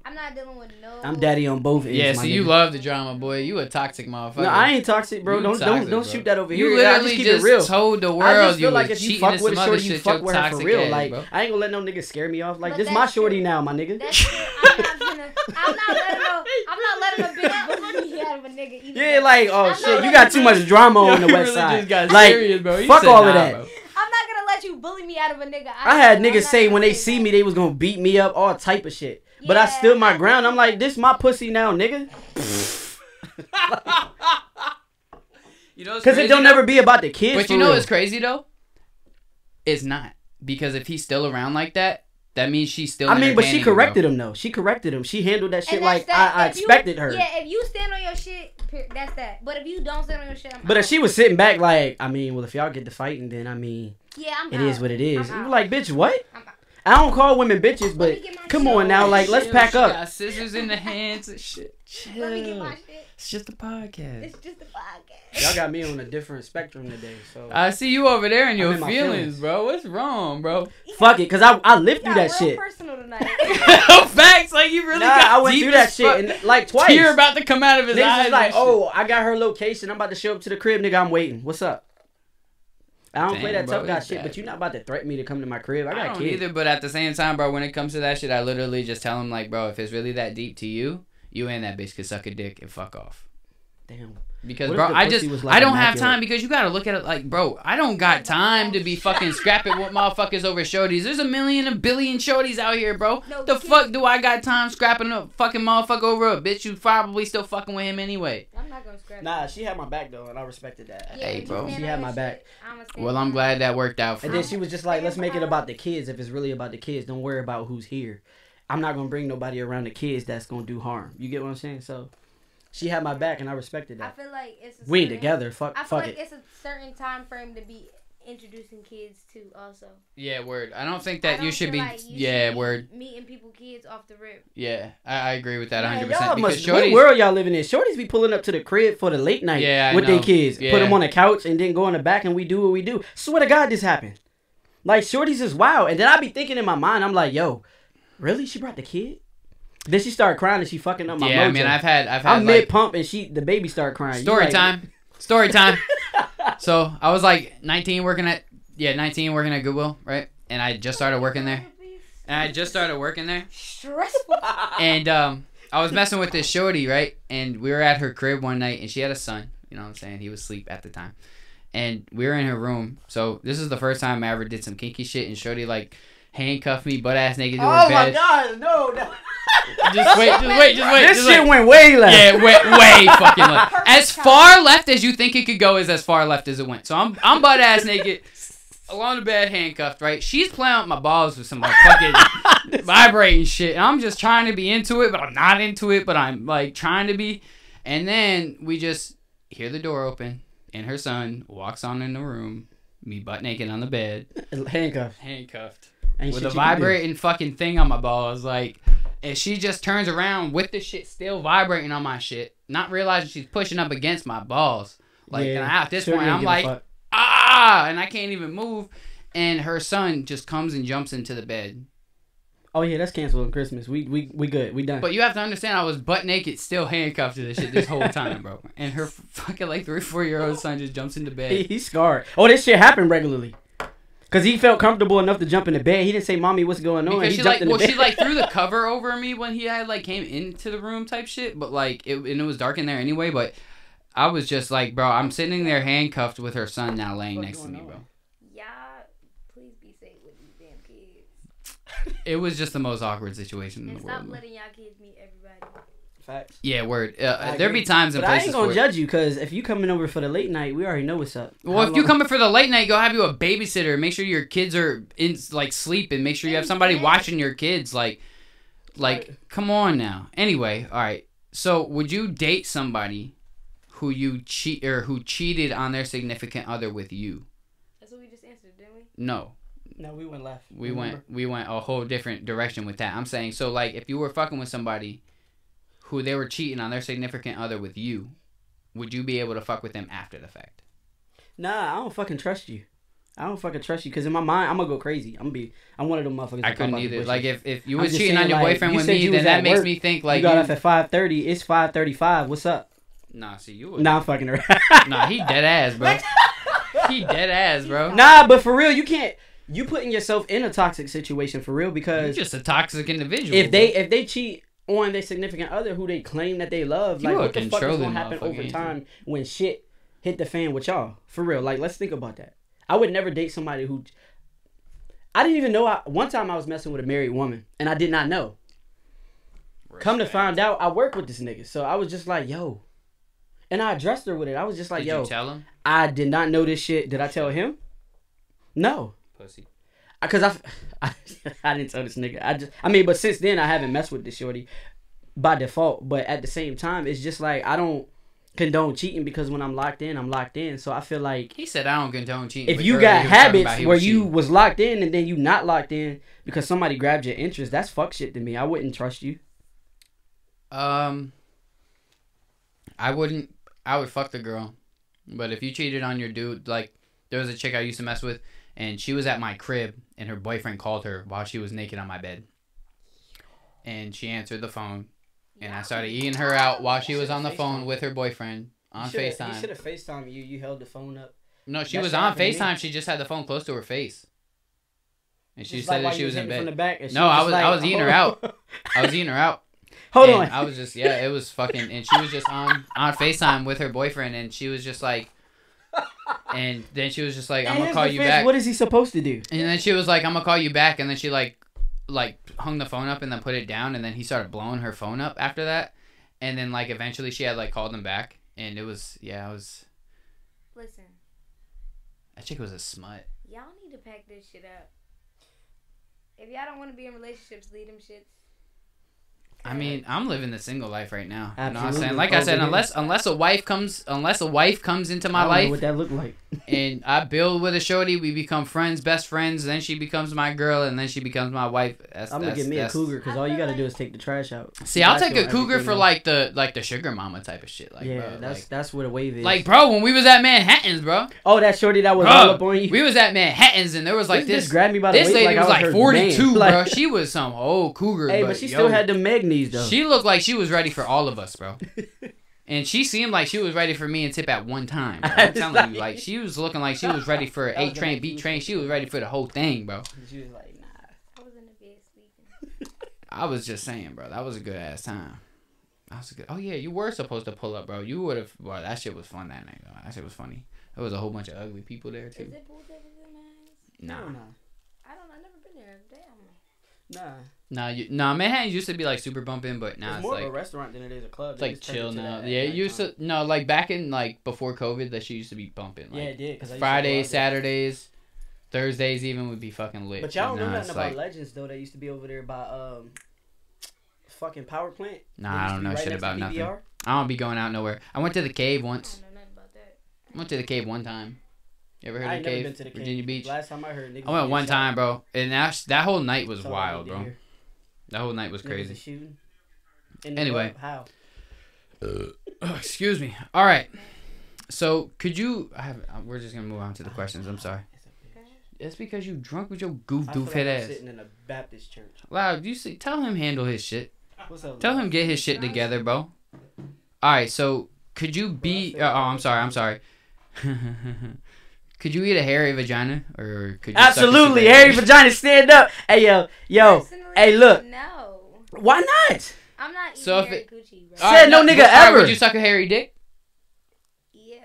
I'm not dealing with no. I'm daddy on both ends. Yeah, my see, nigga. you love the drama, boy. You a toxic motherfucker. No, I ain't toxic, bro. Don't shoot that over here. You I literally just keep it real. told the I world just feel you like was if you cheating fuck and with a some other shorty, you shit. fuck Your with her for toxic real. ass, Like, bro. I ain't gonna let no nigga scare me off. Like, But this that's my shorty true. now, my nigga. That's true. I'm not letting a bitch bully me out of a nigga. nigga either. Yeah, like, oh I'm shit, not you got too much drama on the He west really side. just got Like, serious, bro. He fuck said, all of nah, that. bro. I'm not gonna let you bully me out of a nigga. I had I'm niggas not say gonna when they say see that. me, they was gonna beat me up, all type of shit. But I Yeah, stood my I ground. think- I'm like, this my pussy now, nigga. You know, Because it don't never be about the kids. But for you know real. what's crazy though? It's not, because if he's still around like that, that means she's still. I mean, but she entertaining you, bro. corrected him though. She corrected him. She handled that shit And like that's that. I If you- expected her. Yeah, if you stand on your shit, that's that. But if you don't stand on your shit, I'm But if out. she was sitting back like, I mean, well, if y'all get to fighting, then I mean, yeah, I'm it out. is what it is. I'm You out. like, bitch, what? I'm out. I don't call women bitches, Let but me get my come shit on now, like, let's Chill, pack she up. Got scissors in the hands and shit. Chill. Let me get my shit. It's just a podcast. It's just a podcast. Y'all got me on a different spectrum today, so I see you over there in your in my feelings, feelings. bro. What's wrong, bro? fuck it, cause I lived You through got that real shit. personal tonight. Facts, like you really Nah, got I went deep through that as shit fuck. and like twice. Tear about to come out of his eyes. Niggas is like, and shit. oh, I got her location. I'm about to show up to the crib, nigga. I'm waiting. What's up? I don't play Damn, that bro, tough guy it's shit, bad. but you're not about to threaten me to come to my crib. I I got don't kids. either, but at the same time, bro, when it comes to that shit, I literally just tell him like, bro, if it's really that deep to you, you and that bitch could suck a dick and fuck off. Damn. Because, What bro, if the I pussy just, was, like, I don't have immaculate? time, because you gotta look at it like, bro, I don't got time to be fucking scrapping with motherfuckers over shorties. There's a billion shorties out here, bro. No The kidding. fuck do I got time scrapping a fucking motherfucker over a bitch you probably still fucking with him anyway? I'm not gonna scratch. Nah, she had my back though, and I respected that. Yeah, Hey, if you bro. stand She on had your my shit, back. I'ma stand Well, I'm on glad that worked out for And me. then she was just like, let's make it about the kids. If it's really about the kids, don't worry about who's here. I'm not gonna bring nobody around the kids that's gonna do harm. You get what I'm saying? So she had my back, and I respected I that. feel like it's. We ain't certain- together. Fuck, I feel fuck like it. it's a certain time frame to be introducing kids to. Also, Yeah, word. I don't think I that don't you should feel be. like you Yeah, should be word. Meeting people, kids off the rip. Yeah, I agree with that 100%. Man, y'all because must, what shorties, world y'all living in? Shorties be pulling up to the crib for the late night Yeah, I with know. their kids. Yeah. Put them on the couch and then go in the back and we do what we do. Swear to God, this happened. Like, shorties is wild. And then I be thinking in my mind, I'm like, yo, really? She brought the kid? Then she started crying and she fucking up my yeah, mojo. I mean, I've had I'm like, mid pump and the baby started crying. You Story like- time. Story time. So I was like 19 working at Goodwill, right? And I just started working there. Stressful. And I was messing with this shorty, right? And we were at her crib one night, and she had a son. You know what I'm saying? He was asleep at the time. And we were in her room. So this is the first time I ever did some kinky shit, and shorty like handcuffed me butt ass naked to her Oh my bed. God, no. Just wait. This shit went way left. Yeah, way fucking left. As far left as you think it could go is as far left as it went. So I'm butt ass naked, along the bed, handcuffed. Right? She's playing with my balls with some like fucking vibrating shit, and I'm just trying to be into it, but I'm not into it. But I'm like trying to be. And then we just hear the door open, and her son walks on in the room, me butt naked on the bed, handcuffed, Ain't with shit a you can do. vibrating fucking thing on my balls, like. And she just turns around with the shit still vibrating on my shit, not realizing she's pushing up against my balls. Like, and at this Shorty point, ain't I'm give a like, fuck. and I can't even move. And her son just comes and jumps into the bed. Oh yeah, that's canceled on Christmas. We good. We done. But you have to understand, I was butt naked, still handcuffed to this shit this whole time, bro. And her fucking like 3 or 4 year old son just jumps into bed. He's scarred. Oh, this shit happened regularly. Cause he felt comfortable enough to jump in the bed. He didn't say, "Mommy, what's going on?" Because He she jumped like, in the well, bed. she like threw the cover over me when he had like came into the room type shit. But like, and it was dark in there anyway. But I was just like, bro, I'm sitting there handcuffed with her son now laying What's next to going me, on? bro. Y'all, please be safe with these damn kids. It was just the most awkward situation in And the stop world. letting y'all kids meet everybody. Facts. Yeah, word. I There agree. be times and But I places ain't gonna for it. judge you, cause if you coming over for the late night, we already know what's up. Well, How if you long- coming for the late night, go have you a babysitter. Make sure your kids are in like sleep, and make sure you have somebody watching your kids. Like, come on now. Anyway, all right. So, would you date somebody who you who cheated on their significant other with you? That's what we just answered, didn't we? No, No, we went left. we Remember? went a whole different direction with that. I'm saying, so like, if you were fucking with somebody who they were cheating on their significant other with you, would you be able to fuck with them after the fact? Nah, I don't fucking trust you. I don't fucking trust you, cause in my mind, I'm gonna go crazy. I'm one of them motherfuckers. I that come couldn't out the either. bushes. Like, if you I'm was just cheating on saying, your like, boyfriend you with said me, you then was that at makes work. me think like you got off at 5:30. It's 5:35. What's up? Nah, see you. Would. Nah, I'm fucking around. Nah, he dead ass, bro. He dead ass, bro. Nah, but for real, you can't. You putting yourself in a toxic situation for real You're because just a toxic individual. if they cheat on their significant other who they claim that they love. You Like, a what the fuck is controlling gonna happen motherfucker, over ain't time when shit hit the fan with y'all? For real. Like, let's think about that. I would never date somebody who... I didn't even know... One time I was messing with a married woman, and I did not know. Come to find out, I work with this nigga. So I was just like, yo. And I addressed her with it. I was just like, Did yo. you tell him? I did not know this shit. Did I tell him? No. Pussy. Because I didn't tell this nigga. But since then, I haven't messed with this shorty by default. But at the same time, it's just like, I don't condone cheating because when I'm locked in, I'm locked in. So I feel like... He said, I don't condone cheating. If you got habits where you was locked in and then you not locked in because somebody grabbed your interest, that's fuck shit to me. I wouldn't trust you. I wouldn't. I would fuck the girl, but if you cheated on your dude, like there was a chick I used to mess with, and she was at my crib, and her boyfriend called her while she was naked on my bed, and she answered the phone, and I started eating her out while she was on the phone with her boyfriend on FaceTime. You should have FaceTimed you. You held the phone up. No, she was on FaceTime. She just had the phone close to her face, and she said that she was in bed. No, I was eating her out. I was eating her out. Hold on. I was just, it was fucking, and she was just on FaceTime with her boyfriend, and she was just like, and then she was just like, I'm gonna call you back. What is he supposed to do? And then she was like, I'm gonna call you back, and then she like hung the phone up and then put it down, and then he started blowing her phone up after that, and then like eventually she had like called him back, and it was, Listen. That chick was a smut. Y'all need to pack this shit up. If y'all don't want to be in relationships, leave them shits. I mean, I'm living the single life right now. Absolutely. You know what I'm saying? Like I said, unless a wife comes into my I don't life, know what that look like. and I build with a shorty, we become friends, best friends. Then she becomes my girl, and then she becomes my wife. I'm gonna get me a cougar because all you gotta do is take the trash out. See, I'll take a cougar for like the sugar mama type of shit. Like, yeah, bro, that's where the wave is. Like, bro, when we was at Manhattan's, bro. Oh, that shorty that was all up on you. We was at Manhattan's, and there was like this grabbed me by the this waist lady was like 42, man. bro. She was some old cougar. Hey, but she still had the meg knees though. She looked like she was ready for all of us, bro. And she seemed like she was ready for me and Tip at one time, bro. I'm telling you, like, she was looking like she was ready for A train, B train. She was ready for the whole thing, bro. She was like, nah. I was in the bed sleeping. I was just saying, bro. That was a good ass time. That was a good. Oh yeah, you were supposed to pull up, bro. You would have. Well, that shit was fun that night, though. That shit was funny. There was a whole bunch of ugly people there too. Is it pool tables in Manhattan? Nah. I've never been there. Damn. Manhattan used to be like super bumping, but now It's it's more like of a restaurant than it is a club. it's like chill now. Yeah, it used to like back in like before COVID, that shit used to be bumping. Like, yeah, it did. 'Cause I used to Fridays, go out there. Saturdays, Thursdays even would be fucking lit. But y'all don't know now nothing it's about like, Legends though. They used to be over there by fucking power plant. Nah, I don't know shit about nothing. PBR. I don't be going out nowhere. I went to the cave once. I don't know nothing about that. I went to the cave one time. You ever heard I of ain't the never cave? been to the cave. Virginia Beach. Last time I heard niggas. I went get one shot. time, bro, and that whole night was That's all I wild, need to bro. hear. That whole night was Niggas crazy. is shooting. In the Anyway. club? How? Excuse me. All right. So could you? We're just gonna move on to the questions. I'm sorry. It's because you drunk with your I feel like head I'm ass. sitting in a Baptist church. Loud. You see? Tell him handle his shit. What's up? Tell him get his shit together, bro. All right. So could you be? I'm sorry. I'm sorry. Could you eat a hairy vagina, or could you? Absolutely, hairy vagina, stand up. Hey yo, Personally, hey look. No. Why not? I'm not eating So if hairy it- coochie, bro. Said no nigga ever. Would you suck a hairy dick? Yeah.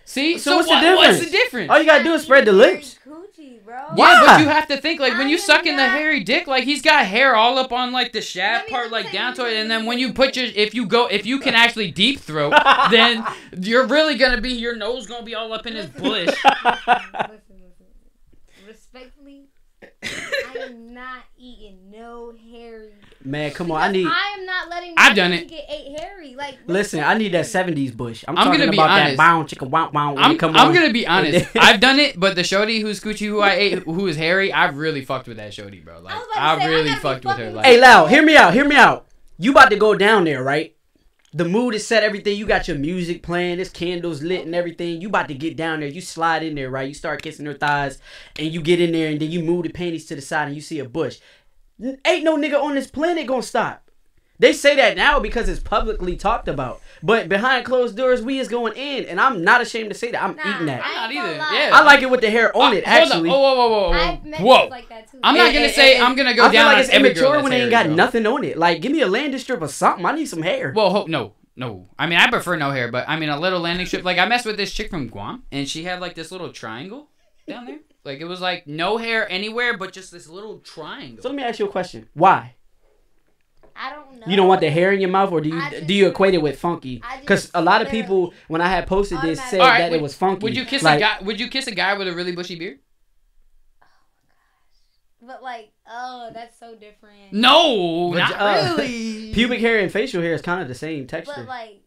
See, So what's the What's difference? the difference? All you gotta do is spread the lips. Coochie, bro. Yeah, Why? but you have to think like when I you am sucking the not- hairy dick, like he's got hair all up on like the shaft Let me part, like say- down to it, and then when you put if you can actually deep throat, then you're really gonna be your nose gonna be all up in his bush. Listen. Respectfully, I am not eating no hairy. Man, come on, Because I am not letting. I've my done pussy it. Get ate hairy. Like Listen, I need that 70s bush. I'm I'm talking gonna be about honest. that bound chicken wow wow. I'm gonna be honest. And then- I've done it, but the shorty who's Gucci who I ate, who is hairy, I've really fucked with that shorty, bro. Like I was about to say, I I really gotta be fucked with her. fucking Like, Hey, Lau, hear me out. You about to go down there, right? The mood is set, everything. You got your music playing, there's candles lit and everything. You about to get down there. You slide in there, right? You start kissing her thighs, and you get in there, and then you move the panties to the side, and you see a bush. Ain't no nigga on this planet gonna stop. They say that now because it's publicly talked about. But behind closed doors, we is going in. And I'm not ashamed to say that. I'm eating that. I'm not either. lie. Yeah. I like it with the hair on it, actually. Whoa. I've met Whoa. girls like that too. I'm not going to say I'm going to go I feel down like on it's every girl immature that's when they ain't hairy, got bro. nothing on it. Like, give me a landing strip or something. I need some hair. Well, no. I mean, I prefer no hair, but I mean, a little landing strip. Like, I messed with this chick from Guam, and she had like this little triangle down there. Like, it was like no hair anywhere, but just this little triangle. So let me ask you a question. Why? I don't know. You don't want the hair in your mouth, or do I just- you equate it with funky? I just Because a lot of people, literally- when I had posted this, said Alright, that it was funky. Would you kiss like, a guy? Would you kiss a guy with a really bushy beard? But like, oh, that's so different. No, Vag- not really. Pubic hair and facial hair is kind of the same texture. But like,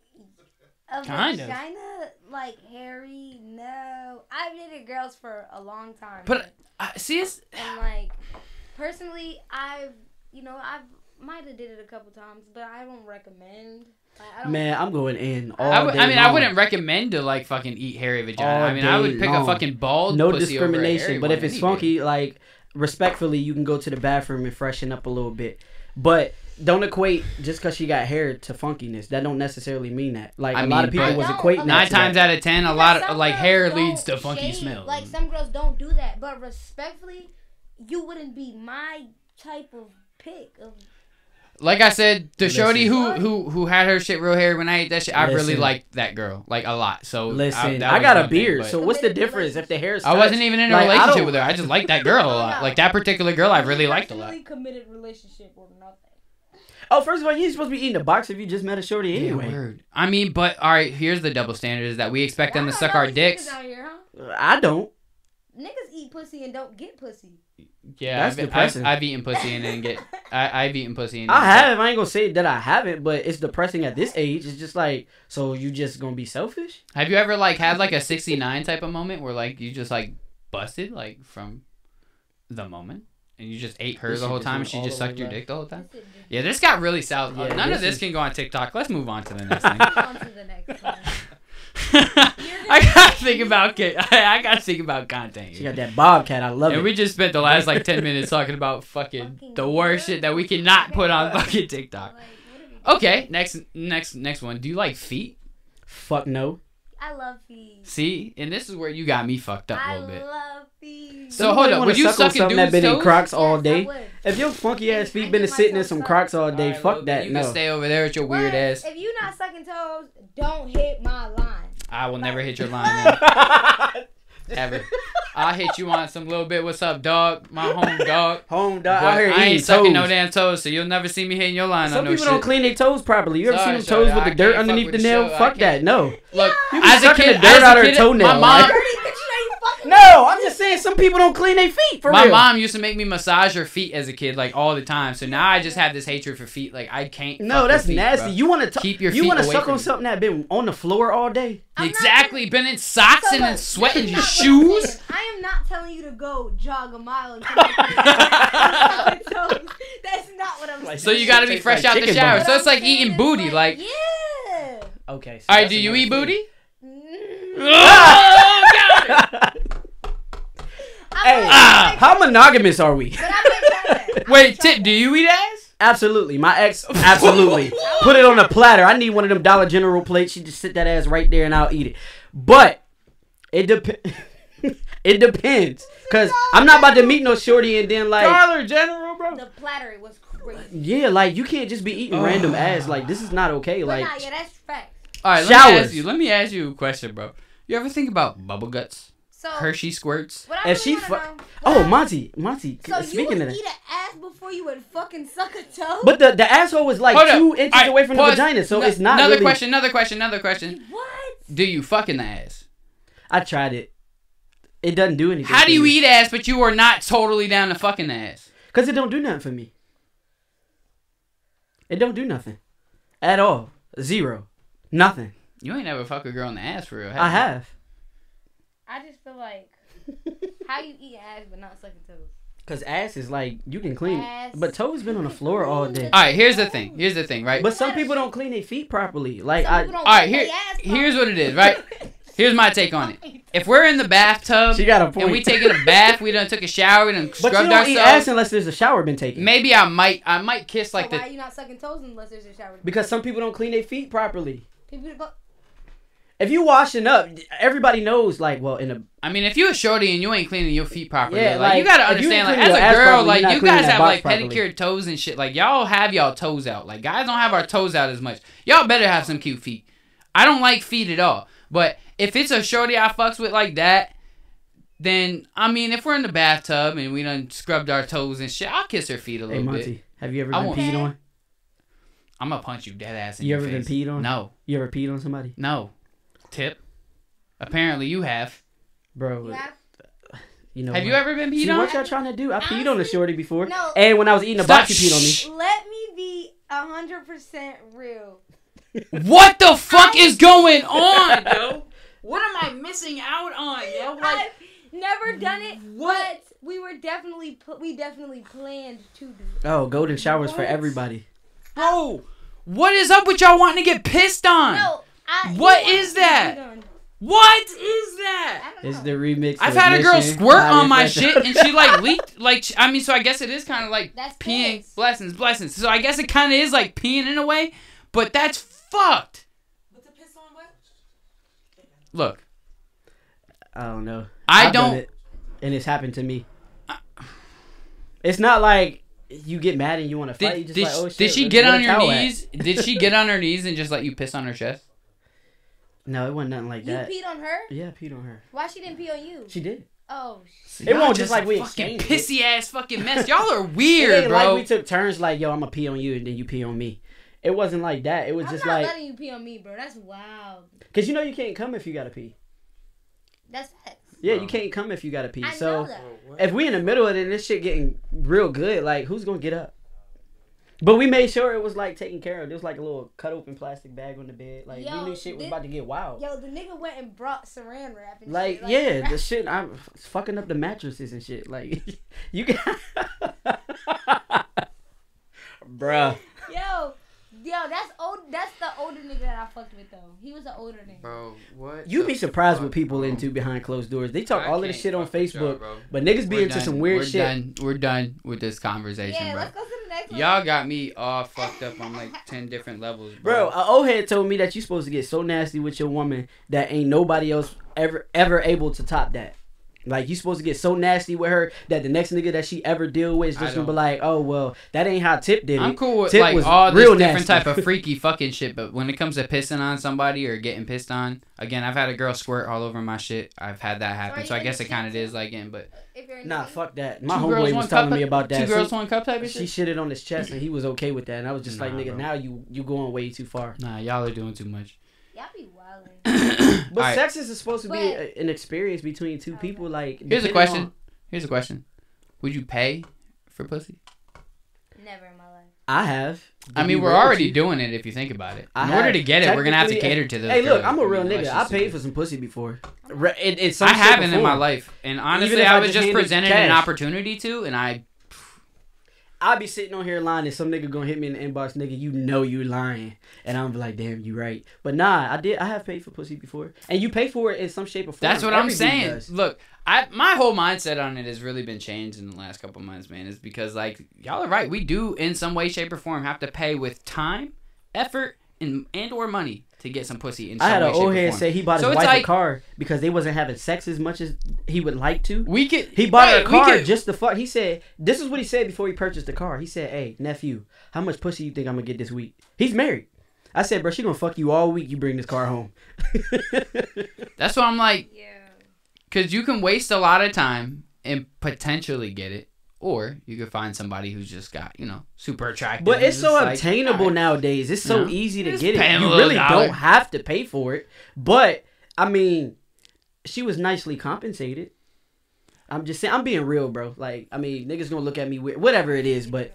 a Kind of. vagina, like hairy, no. I've dated girls for a long time. But see, it's and like, personally, I might have did it a couple times, but I don't recommend. Like, I don't, Man, I'm going in all day I mean, long. I wouldn't recommend to like fucking eat hairy vagina. All I mean, I would day pick long. a fucking bald No pussy over a discrimination, hairy but one if it's any day. funky, like, respectfully, you can go to the bathroom and freshen up a little bit. But don't equate just because she got hair to funkiness. That don't necessarily mean that. Like, I a lot mean, of people but- was I don't, equating okay. that 9 to times that. out of 10, a because lot of some like girls hair don't leads to funky shave. smell. Like, some girls don't do that, but respectfully, you wouldn't be my type of pick of. Like I said, the Listen. shorty who had her shit real hairy when I ate that shit, I really Listen. liked that girl like a lot. So Listen, that I was got a one thing, beard, but- so what's the Committed difference if the hair is I wasn't even in a Like, I relationship don't- with her. I just liked that girl a lot. Like that particular girl, I really liked a lot. Personally committed relationship or nothing. Oh, first of all, you ain't supposed to be eating a box if you just met a shorty anyway. Yeah, word. I mean, but all right, here's the double standard: is that we expect them to I suck don't our know dicks. niggas out here, huh? I don't. Niggas eat pussy and don't get pussy. Yeah, That's depressing. I've eaten pussy and didn't get. I've eaten pussy and I didn't have. I ain't gonna say that I haven't, but it's depressing at this age. It's just like, so you just gonna be selfish? Have you ever like had like a 69 type of moment where like you just like busted like from the moment and you just ate her This the shit wole just time and went she all just the way sucked your left. dick the whole time? This is Yeah, this got really south. Yeah, None of this this is- can go on TikTok. Let's move on to the next thing. on to the next one. I gotta think about I gotta think about content. She got that bobcat. I love And it. we just spent the last like 10 minutes talking about fucking the worst shit that we cannot put on fucking TikTok. Like, what are we Okay, next one. Do you like feet? Fuck no. I love feet. See, and this is where you got me fucked up a I little bit. love feet. So hold up, would you suck a something that dude's been in toes? Crocs all Yes, I day? would. If your funky ass I feet get been my sitting in toes some sucked. Crocs all day, Alright, fuck well, that. You No. can stay over there with your weird But ass. If you not sucking toes, don't hit my line. I will never hit your line man. Ever. I'll hit you on some little bit. What's up, dog? My home dog. Home But dog out here I eating ain't sucking toes. no damn toes, so you'll never see me hitting your line Some on no people shit. don't clean their toes properly. You ever Sorry, seen them sorry, toes with I the dirt can't underneath fuck the with the nail? show. I Fuck that. can't. No. Look, You be as a sucking kid, the dirt out as a her kid, toenail, my mom, like- Dirty bitch, you ain't fucking. No, I'm just saying some people don't clean their feet for my real. mom used to make me massage her feet as a kid, like all the time. So now I just have this hatred for feet. Like I can't. No, fuck that's with feet, nasty. bro. You want to Keep your You feet want to away suck from on me. something that been on the floor all day? I'm not Exactly. Been in socks So and then look, sweating your this is not what I'm shoes. saying. I am not telling you to go jog a mile and come back. That's not what I'm saying. So you gotta be Tastes fresh like out the chicken shower. bones. So it's What I'm like eating saying booty. is, Like, yeah. Okay. So all right, that's do you another eat thing. booty? Mm. Oh, got it. Hey, how monogamous are we? But I've been trying that. Wait, Tip, do you eat ass? Absolutely. My ex, absolutely. Put it on a platter. I need one of them Dollar General plates. She just sit that ass right there and I'll eat it. But it depends. It depends. Because I'm not about to meet no shorty and then like, Dollar General, bro. The platter was crazy. yeah, like you can't just be eating random ass. Like this is not okay. But Like nah, yeah, that's facts. All right, Showers. let me ask you a question, bro. You ever think about bubble guts, So Hershey squirts? what I if really she wanna fuck. know- Oh, what I- Monty. So you Speaking would of that. eat an ass before you would fucking suck a toe? But the asshole was like Hold up. 2 inches All right, away from pause. the vagina, so No- it's not another really. question. Another question. What? Do you fuck in the ass? I tried it. It doesn't do anything. How do you eat ass, but you are not totally down to fucking the ass? Because it don't do nothing for me. It don't do nothing. At all. Zero. Nothing. You ain't never fuck a girl in the ass for real. I you? have. I just feel like how you eat ass but not sucking toes. Because ass is like, you can clean Ass. it. But toes been on the floor all day. All right, here's the thing, right? But some people don't clean their feet properly. Like, Some people don't All right, wipe here, their ass here's what it is, right? Here's my take on it. properly. if we're in the bathtub She got a point. and we taking a bath, we done took a shower, we done But scrubbed you don't eat ass ourselves. unless there's a shower been taken. Maybe I might kiss like so why the. are you not sucking toes unless there's a shower? Because some people don't clean their feet properly. People go. If you washing up, everybody knows. Like, well, in a I mean, if you a shorty and you ain't cleaning your feet properly, Yeah, like you like, gotta if you understand, ain't like cleaning as your a ass girl, properly, like you're not you cleaning guys that have box like properly. pedicured toes and shit. Like y'all have y'all toes out. Like guys don't have our toes out as much. Y'all better have some cute feet. I don't like feet at all. But if it's a shorty I fucks with like that, then I mean, if we're in the bathtub and we done scrubbed our toes and shit, I'll kiss her feet a hey little Monty, bit. have you ever I been won't- peed on? I'm gonna punch you dead ass in You your ever been face. peed on? No, You ever peed on somebody, no. Tip. Apparently you have. bro? Yeah. You know. Have you what? ever been peed See on? what y'all trying to do? I peed on a Honestly, shorty before, no. and when I was eating a Stop. box, you peed on me. Let me be 100% real. What the fuck is going on, yo? What am I missing out on, yo? Like, I've never done it, What? but we definitely planned to do it. Oh, golden showers for What? everybody. bro, what is up with y'all wanting to get pissed on? No, What he is wants to that? be done. What is that? I don't It's know. the remix. I've of had a girl Mission. squirt Nah, on my it's shit not- and she like leaked. Like, I mean, so I guess it is kind of like That's peeing. piss. Blessings. So I guess it kind of is like peeing in a way, but that's fucked. What's a piss on what? Look, I don't know. I I've done don't- it, and it's happened to me. It's not like you get mad and you want to fight. You did, just did, like, oh shit. did she let's get where on the her towel at? knees? Did she get on her knees and just let you piss on her chest? No, it wasn't nothing like You that. peed on her? Yeah, I peed on her. Why she didn't pee on you? She did. Oh, It won't Y'all just like we fucking exchanged it. pissy ass fucking mess. Y'all are It weird, ain't bro. like we took turns like, yo, I'm gonna pee on you and then you pee on me. It wasn't like that. It was I'm just not like, letting you pee on me, bro. That's wild. cause you know you can't come if you gotta pee. That's facts. Yeah, Bro. you can't come if you gotta pee. I So know that. if we in the middle of it and this shit getting real good, like who's gonna get up? But we made sure it was like taken care of. There was like a little cut open plastic bag on the bed. Like Yo, we knew shit was this- about to get wild. Yo, the nigga went and brought saran wrap and Like, shit. yeah, the shit, I'm fucking up the mattresses and shit. Like, you can, bruh. Yo, that's old. That's the older nigga that I fucked with though. He was an older nigga. Bro, what? You be the surprised fuck, what people bro? into behind closed doors. They talk I all of this can't shit on fuck with y'all, Facebook, bro. but niggas be We're into done. some weird We're shit. Done. We're done with this conversation, Yeah, bro. let's go to the next one. Y'all got me all fucked up on like 10 different levels, Bro, bro. a old head told me that you supposed to get so nasty with your woman that ain't nobody else ever able to top that. Like, you supposed to get so nasty with her that the next nigga that she ever deal with is I just gonna be don't- like, oh, well, that ain't how Tip did it. I'm cool with Tip like was all this real different nasty. type of freaky fucking shit, but when it comes to pissing on somebody or getting pissed on, again, I've had a girl squirt all over my shit. I've had that happen, are so I you guess in it the kind of shit, is too? like in, but If you're in Nah, the fuck that. My Two girls, homeboy one was telling cup- me about that. Two girls, one cup type of She shit. shitted on his chest and he was okay with that. And I was just like, Nah, nigga, bro. now you going way too far. Nah, y'all are doing too much. y'all be wildin'. But Alright. sex is supposed to be But- an experience between two people. Like, Here's a depending question. on- Here's a question. Would you pay for pussy? Never in my life. I have. I To mean, be we're real with already you. doing it if you think about it. I In order have. to get it, we're gonna have to Technically, cater to those. Hey, look, girls. I'm a real Let's nigga. just I do paid it. for some pussy before. It's some I shit haven't in my before. life, and honestly, Even if I I was just just handed presented an cash. opportunity to, and I I be sitting on here lying and some nigga gonna hit me in the inbox, nigga, you know you lying. And I'm like, damn, you right. But nah, I have paid for pussy before. And you pay for it in some shape or form. That's what Every I'm dude saying. does. Look, my whole mindset on it has really been changed in the last couple months, man. Is because like y'all are right. We do in some way, shape, or form have to pay with time, effort, and or money to get some pussy. In some I had way, an shape, old or head form. say he bought So his it's wife like- a car because they wasn't having sex as much as he would like to. We could. He bought her right, a we car could- just to fuck. He said, this is what he said before he purchased the car. He said, hey, nephew, how much pussy you think I'm going to get this week? He's married. I said, bro, she going to fuck you all week. You bring this car home. That's what I'm like. Yeah. Because you can waste a lot of time and potentially get it. Or you could find somebody who's just got, super attractive. But and it's so like, obtainable alright. nowadays. It's so Yeah. easy to Just get it. pay him a You little really dollar. don't have to pay for it. But, I mean, she was nicely compensated. I'm just saying, I'm being real, bro. Like, I mean, niggas gonna look at me weird. Whatever it is, but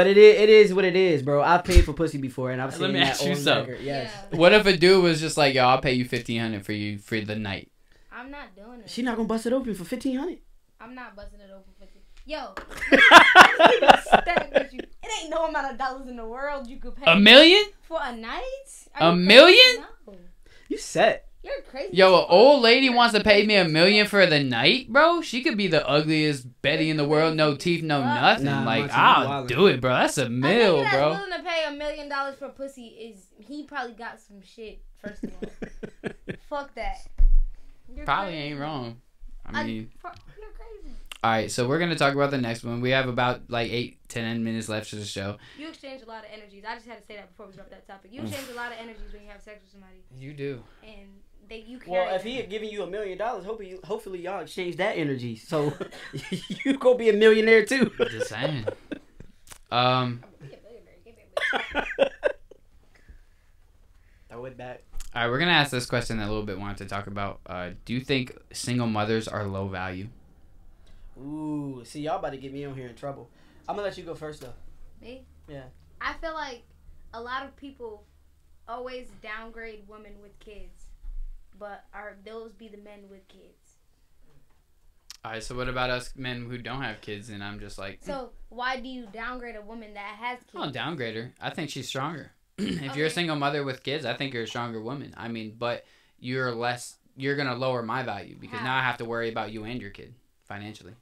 it is what it is, bro. I've paid for pussy before, and I've Let seen me that ask you on something. record. Yes. Yeah. What if a dude was just like, yo, I'll pay you $1,500 for you for the night? I'm not doing it. She not gonna bust it open for $1,500. I'm not busting it open for you. Yo. I'm gonna stack with you. It ain't no amount of dollars in the world you could pay. $1 million? For a night? A Are you million? crazy? No. You set. You're crazy. Yo, an old lady wants to pay me $1 million for the night, bro. She could be the ugliest Betty in the world, no teeth, no nothing. Nah, like, Monty, I'll do it, bro. That's $1 million, that's bro. willing to pay $1 million for pussy is he probably got some shit. First of all, fuck that. You're Probably crazy. ain't wrong. I mean, You're crazy. all right. So we're gonna talk about the next one. We have about like 8-10 minutes left to the show. You exchange a lot of energies. I just had to say that before we drop that topic. You exchange a lot of energies when you have sex with somebody, You do. and you carry. Well, if he had given you $1 million, hopefully y'all exchange that energy. So you gonna be a millionaire too. Just saying. Throw it back. All right, we're gonna ask this question that a little bit wanted to talk about. Do you think single mothers are low value? Ooh, see, y'all about to get me on here in trouble. I'm gonna let you go first though. Me? Yeah. I feel like a lot of people always downgrade women with kids, but are those be the men with kids? All right, so what about us men who don't have kids? And I'm just like, So why do you downgrade a woman that has kids? I don't downgrade her. I think she's stronger. If you're a Okay. single mother with kids, I think you're a stronger woman. I mean, but you're gonna lower my value because How? now I have to worry about you and your kid financially.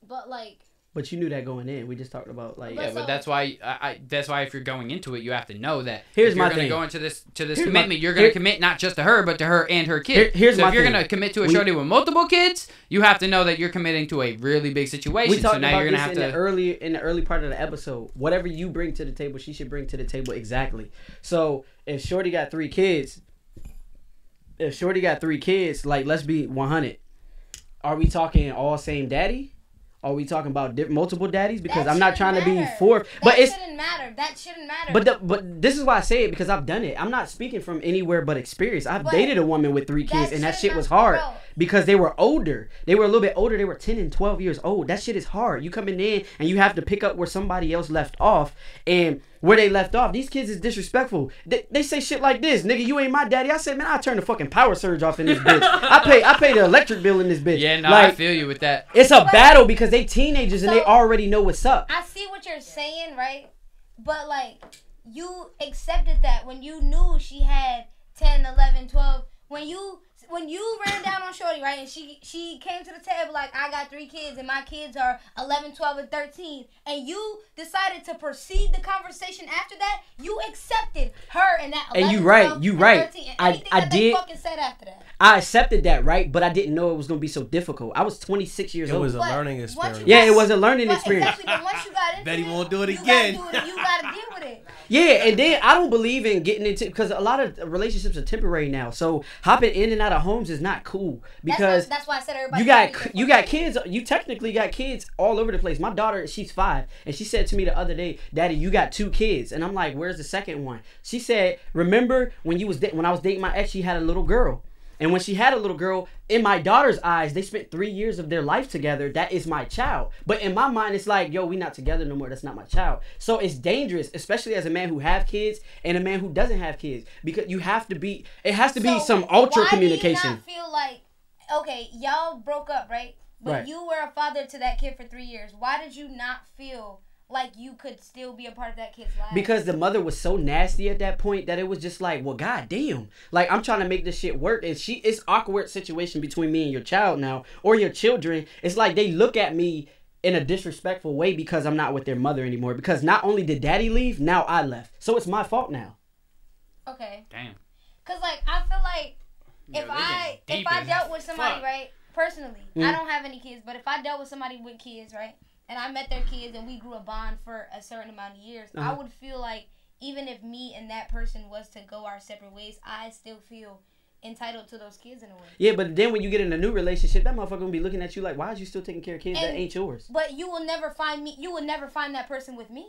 But like, But you knew that going in. We just talked about like. But Yeah, but so- that's why that's why if you're going into it, you have to know that Here's if you're my gonna thing. go into this Here's my- commitment, you're gonna here- commit not just to her, but to her and her kid. Here's so my if you're thing. gonna commit to a We- shorty with multiple kids, you have to know that you're committing to a really big situation. We talked so now about you're gonna this have in to. the early part of the episode. Whatever you bring to the table, she should bring to the table exactly. So if Shorty got 3 kids, like let's be 100. Are we talking all same daddy? Are we talking about multiple daddies? Because that I'm not trying shouldn't to be matter. fourth. But That it's shouldn't matter. That shouldn't matter. but this is why I say it because I've done it. I'm not speaking from anywhere but experience. I've But dated a woman with 3 kids and that shouldn't shit was matter, hard bro. because they were older. They were a little bit older. They were 10 and 12 years old. That shit is hard. You coming in and you have to pick up where somebody else left off, and where they left off, these kids is disrespectful. They say shit like this, nigga, you ain't my daddy. I said, man, I turn the fucking power surge off in this bitch. I pay the electric bill in this bitch. Yeah, no, like, I feel you with that. it's a battle because they teenagers and they So- already know what's up. I see what you're saying, right? But like, you accepted that when you knew she had 10, 11, 12. When you ran down on Shorty, right? And she came to the table like, I got 3 kids and my kids are 11, 12, and 13. And you decided to proceed the conversation after that. You accepted her and that 11, And you right, 12, you and right. 13, and I anything that they did- fucking said after that. I accepted that, right? But I didn't know it was gonna be so difficult. I was 26 years It old. was a But learning once you experience. Yeah, got- it was a learning But experience. Exactly, but once you got into Bet he it, won't do it you again. Gotta do it, you gotta deal with it. Yeah, and then I don't believe in getting into because a lot of relationships are temporary now. So hopping in and out of homes is not cool because That's why I said everybody. you got kids. You technically got kids all over the place. My daughter, she's 5, and she said to me the other day, "Daddy, you got 2 kids," and I'm like, "Where's the second one?" She said, "Remember when when I was dating my ex, she had a little girl." And when she had a little girl, in my daughter's eyes, they spent 3 years of their life together. That is my child. But in my mind, it's like, yo, we not together no more. That's not my child. So it's dangerous, especially as a man who have kids and a man who doesn't have kids, because you have to be. It has to be some ultra communication. Why do you not feel like, okay, y'all broke up, right? But Right. you were a father to that kid for 3 years. Why did you not feel like you could still be a part of that kid's life? Because the mother was so nasty at that point that it was just like, well, goddamn. Like, I'm trying to make this shit work. And it's awkward situation between me and your child now, or your children. It's like they look at me in a disrespectful way because I'm not with their mother anymore. Because not only did daddy leave, now I left. So it's my fault now. Okay. Damn. Cause like I feel like Yo, if they I getting if I deep dealt as with somebody, fuck. right, personally, Mm. I don't have any kids, but if I dealt with somebody with kids, right, and I met their kids and we grew a bond for a certain amount of years, I would feel like even if me and that person was to go our separate ways, I still feel entitled to those kids in a way. Yeah, but then when you get in a new relationship, that motherfucker gonna be looking at you like, why is you still taking care of kids that And- ain't yours? But you will never find me. You will never find that person with me.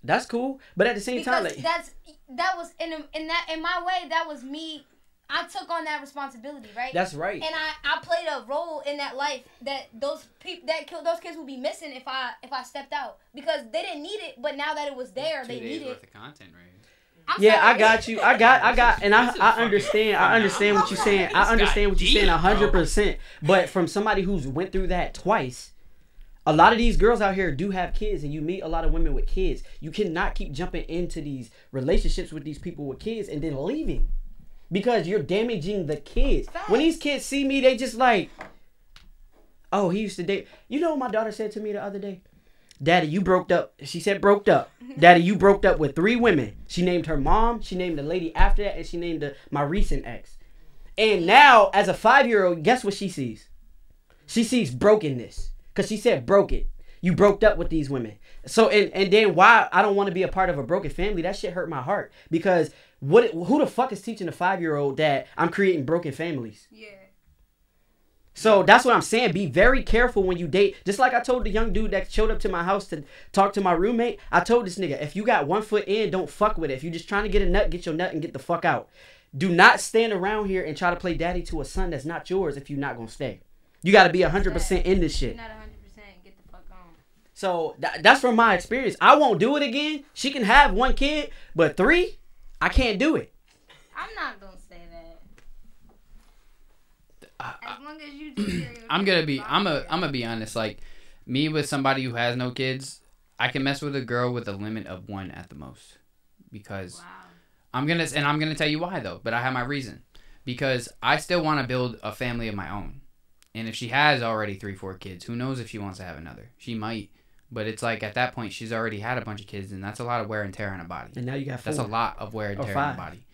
That's cool. But at the same time, Because like, that was in my way, that was me. I took on that responsibility, right? that's right. And I played a role in that life that those kids would be missing if I stepped out, because they didn't need it, but now that it was there, 2 they days need worth it. of content, right? I'm Yeah, sorry. I got you. I got, and This is I fucking understand. fun. I understand what you're saying. This I guy understand what you're saying deep, bro. 100%. But from somebody who's went through that twice, a lot of these girls out here do have kids, and you meet a lot of women with kids. You cannot keep jumping into these relationships with these people with kids and then leaving. because you're damaging the kids. When these kids see me, they just like, oh, he used to date. You know what my daughter said to me the other day? Daddy, you broke up. She said broke up. Daddy, you broke up with 3 women. She named her mom. She named the lady after that. And she named my recent ex. And now, as a 5-year-old, guess what she sees? She sees brokenness. Because she said broken. You broke up with these women. So, and then why I don't want to be a part of a broken family, that shit hurt my heart. Because who the fuck is teaching a 5-year-old that I'm creating broken families? Yeah. So that's what I'm saying. Be very careful when you date. Just like I told the young dude that showed up to my house to talk to my roommate. I told this nigga, if you got 1 foot in, don't fuck with it. If you're just trying to get a nut, get your nut and get the fuck out. Do not stand around here and try to play daddy to a son that's not yours if you're not going to stay. You got to be 100% in this shit. Not 100%. Get the fuck on. So that's from my experience. I won't do it again. She can have 1 kid, but 3, I can't do it. I'm not going to say that. As long as you do I'm gonna be honest. Like me with somebody who has no kids, I can mess with a girl with a limit of 1 at the most, because I'm gonna tell you why though. But I have my reason, because I still want to build a family of my own. And if she has already 3-4 kids, who knows if she wants to have another? She might. But it's like at that point she's already had a bunch of kids, and that's a lot of wear and tear on a body. And now you got 4. That's a lot of wear and tear on a body.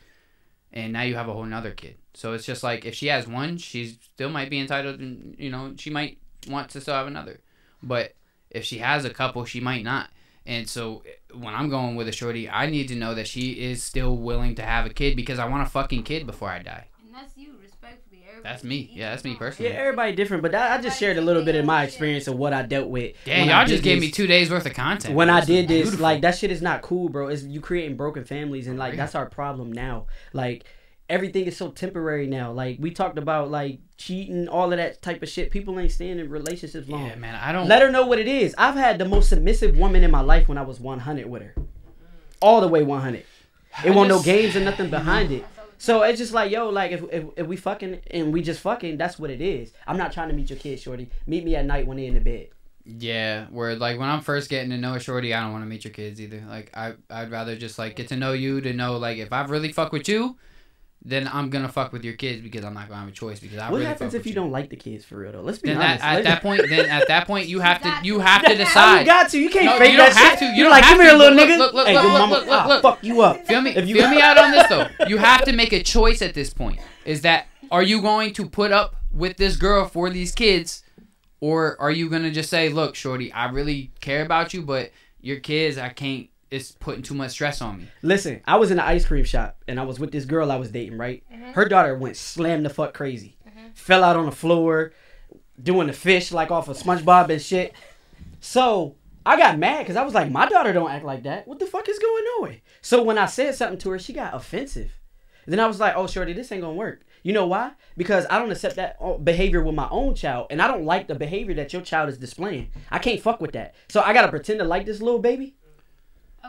And now you have a whole nother kid. So it's just like, if she has 1, she still might be entitled, and you know, she might want to still have another. But if she has a couple, she might not. And so when I'm going with a shorty, I need to know that she is still willing to have a kid, because I want a fucking kid before I die. And that's you, respectfully. That's me. Yeah, that's me personally. Yeah, everybody different, but I just shared a little bit of my experience of what I dealt with. Damn, y'all just gave me 2 days worth of content. When I did this, beautiful. Like, that shit is not cool, bro. It's you creating broken families, and like that's our problem now. Like, everything is so temporary now. Like, we talked about like cheating, all of that type of shit. People ain't staying in relationships long. Yeah, man, I don't. Let her know what it is. I've had the most submissive woman in my life when I was 100 with her, all the way 100. It wasn't no games or nothing behind it. So it's just like, yo, like if we fucking and we just fucking, that's what it is. I'm not trying to meet your kid, shorty. Meet me at night when they're in the bed. Yeah, where like when I'm first getting to know a shorty, I don't want to meet your kids either. Like I'd rather just like get to know you, to know like if I really fuck with you, then I'm gonna fuck with your kids, because I'm not gonna have a choice, because I what really happens fuck if you don't like the kids for real though? Let's be then honest. At that point you have to How decide. you got to. You can't No, fake you don't that have shit. to. You You're don't like, have come here, to. little Look, nigga. look, Hey, look, good look, mama, look, I'll look. fuck you up. Feel me out on this though. You have to make a choice at this point. Is that, are you going to put up with this girl for these kids, or are you gonna just say, look, shorty, I really care about you, but your kids, I can't. It's putting too much stress on me. Listen, I was in an ice cream shop and I was with this girl I was dating, right? Mm-hmm. Her daughter went slam the fuck crazy. Mm-hmm. Fell out on the floor, doing the fish like off of SpongeBob and shit. So I got mad because I was like, my daughter don't act like that. What the fuck is going on? So when I said something to her, she got offensive. Then I was like, oh, shorty, this ain't gonna work. You know why? Because I don't accept that behavior with my own child, and I don't like the behavior that your child is displaying. I can't fuck with that. So I gotta pretend to like this little baby?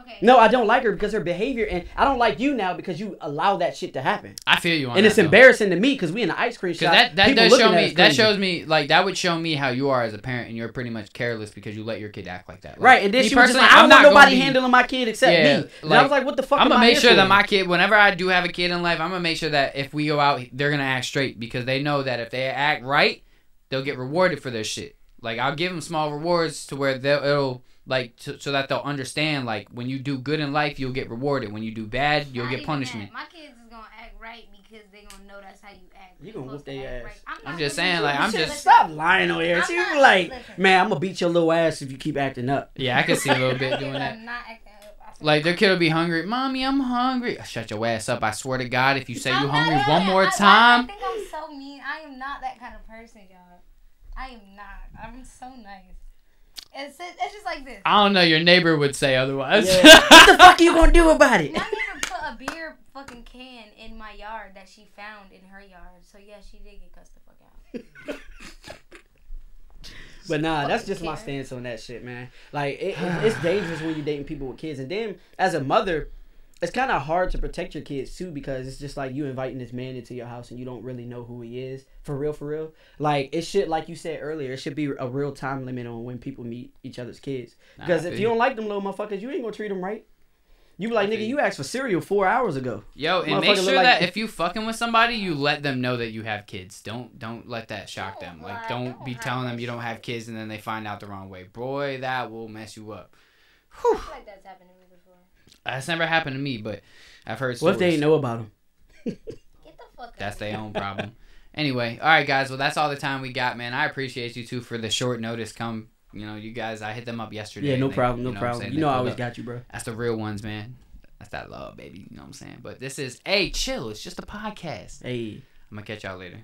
Okay. No, I don't like her because her behavior, and I don't like you now because you allow that shit to happen. I feel you on that. And it's embarrassing to me because we in the ice cream shop. That does show me. That shows me, like, that would show me how you are as a parent, and you're pretty much careless because you let your kid act like that. Like, right, and then she was just like, I don't want nobody handling my kid except me. And I was like, what the fuck? I'm gonna make sure that my kid, whenever I do have a kid in life, I'm gonna make sure that if we go out, they're gonna act straight, because they know that if they act right, they'll get rewarded for their shit. Like, I'll give them small rewards to where it'll. Like, so that they'll understand, like, when you do good in life, you'll get rewarded. When you do bad, you'll get punishment. My kids is going to act right because they going to know that's how you act. You going to whoop their ass. Right. I'm just saying, like, I'm just... Stop lying on here. She was like, man, I'm going to beat your little ass if you keep acting up. Yeah, I can see a little bit doing that. Like, their kid will be hungry. Mommy, I'm hungry. Shut your ass up. I swear to God, if you say you're hungry one more time... I think I'm so mean. I am not that kind of person, y'all. I am not. I'm so nice. It's just like this. I don't know. Your neighbor would say otherwise. Yeah. What the fuck are you gonna do about it? My neighbor put a beer fucking can in my yard that she found in her yard. So yeah, she did get cussed the fuck out. But nah, that's just my stance on that shit, man. Like, it's dangerous when you're dating people with kids. And then, as a mother, it's kind of hard to protect your kids, too, because it's just like you inviting this man into your house and you don't really know who he is. For real, for real. Like, it should, like you said earlier, it should be a real time limit on when people meet each other's kids. Because if you don't like them little motherfuckers, you ain't going to treat them right. You be like, nigga, you asked for cereal 4 hours ago. Yo, and make sure that if you fucking with somebody, you let them know that you have kids. Don't let that shock them. Like, don't be telling them you don't have kids and then they find out the wrong way. Boy, that will mess you up. Whew. I feel like that's happened to me before. That's never happened to me, but I've heard stories. What if they ain't know about them? Get the fuck out. That's their own problem. Anyway, all right, guys. Well, that's all the time we got, man. I appreciate you two for the short notice. You guys. I hit them up yesterday. Yeah, no problem, no problem. You know I always got you, bro. That's the real ones, man. That's that love, baby. You know what I'm saying? But this is, chill. It's just a podcast. Hey, I'm gonna catch y'all later.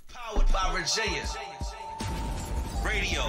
Powered by Virginia Radio.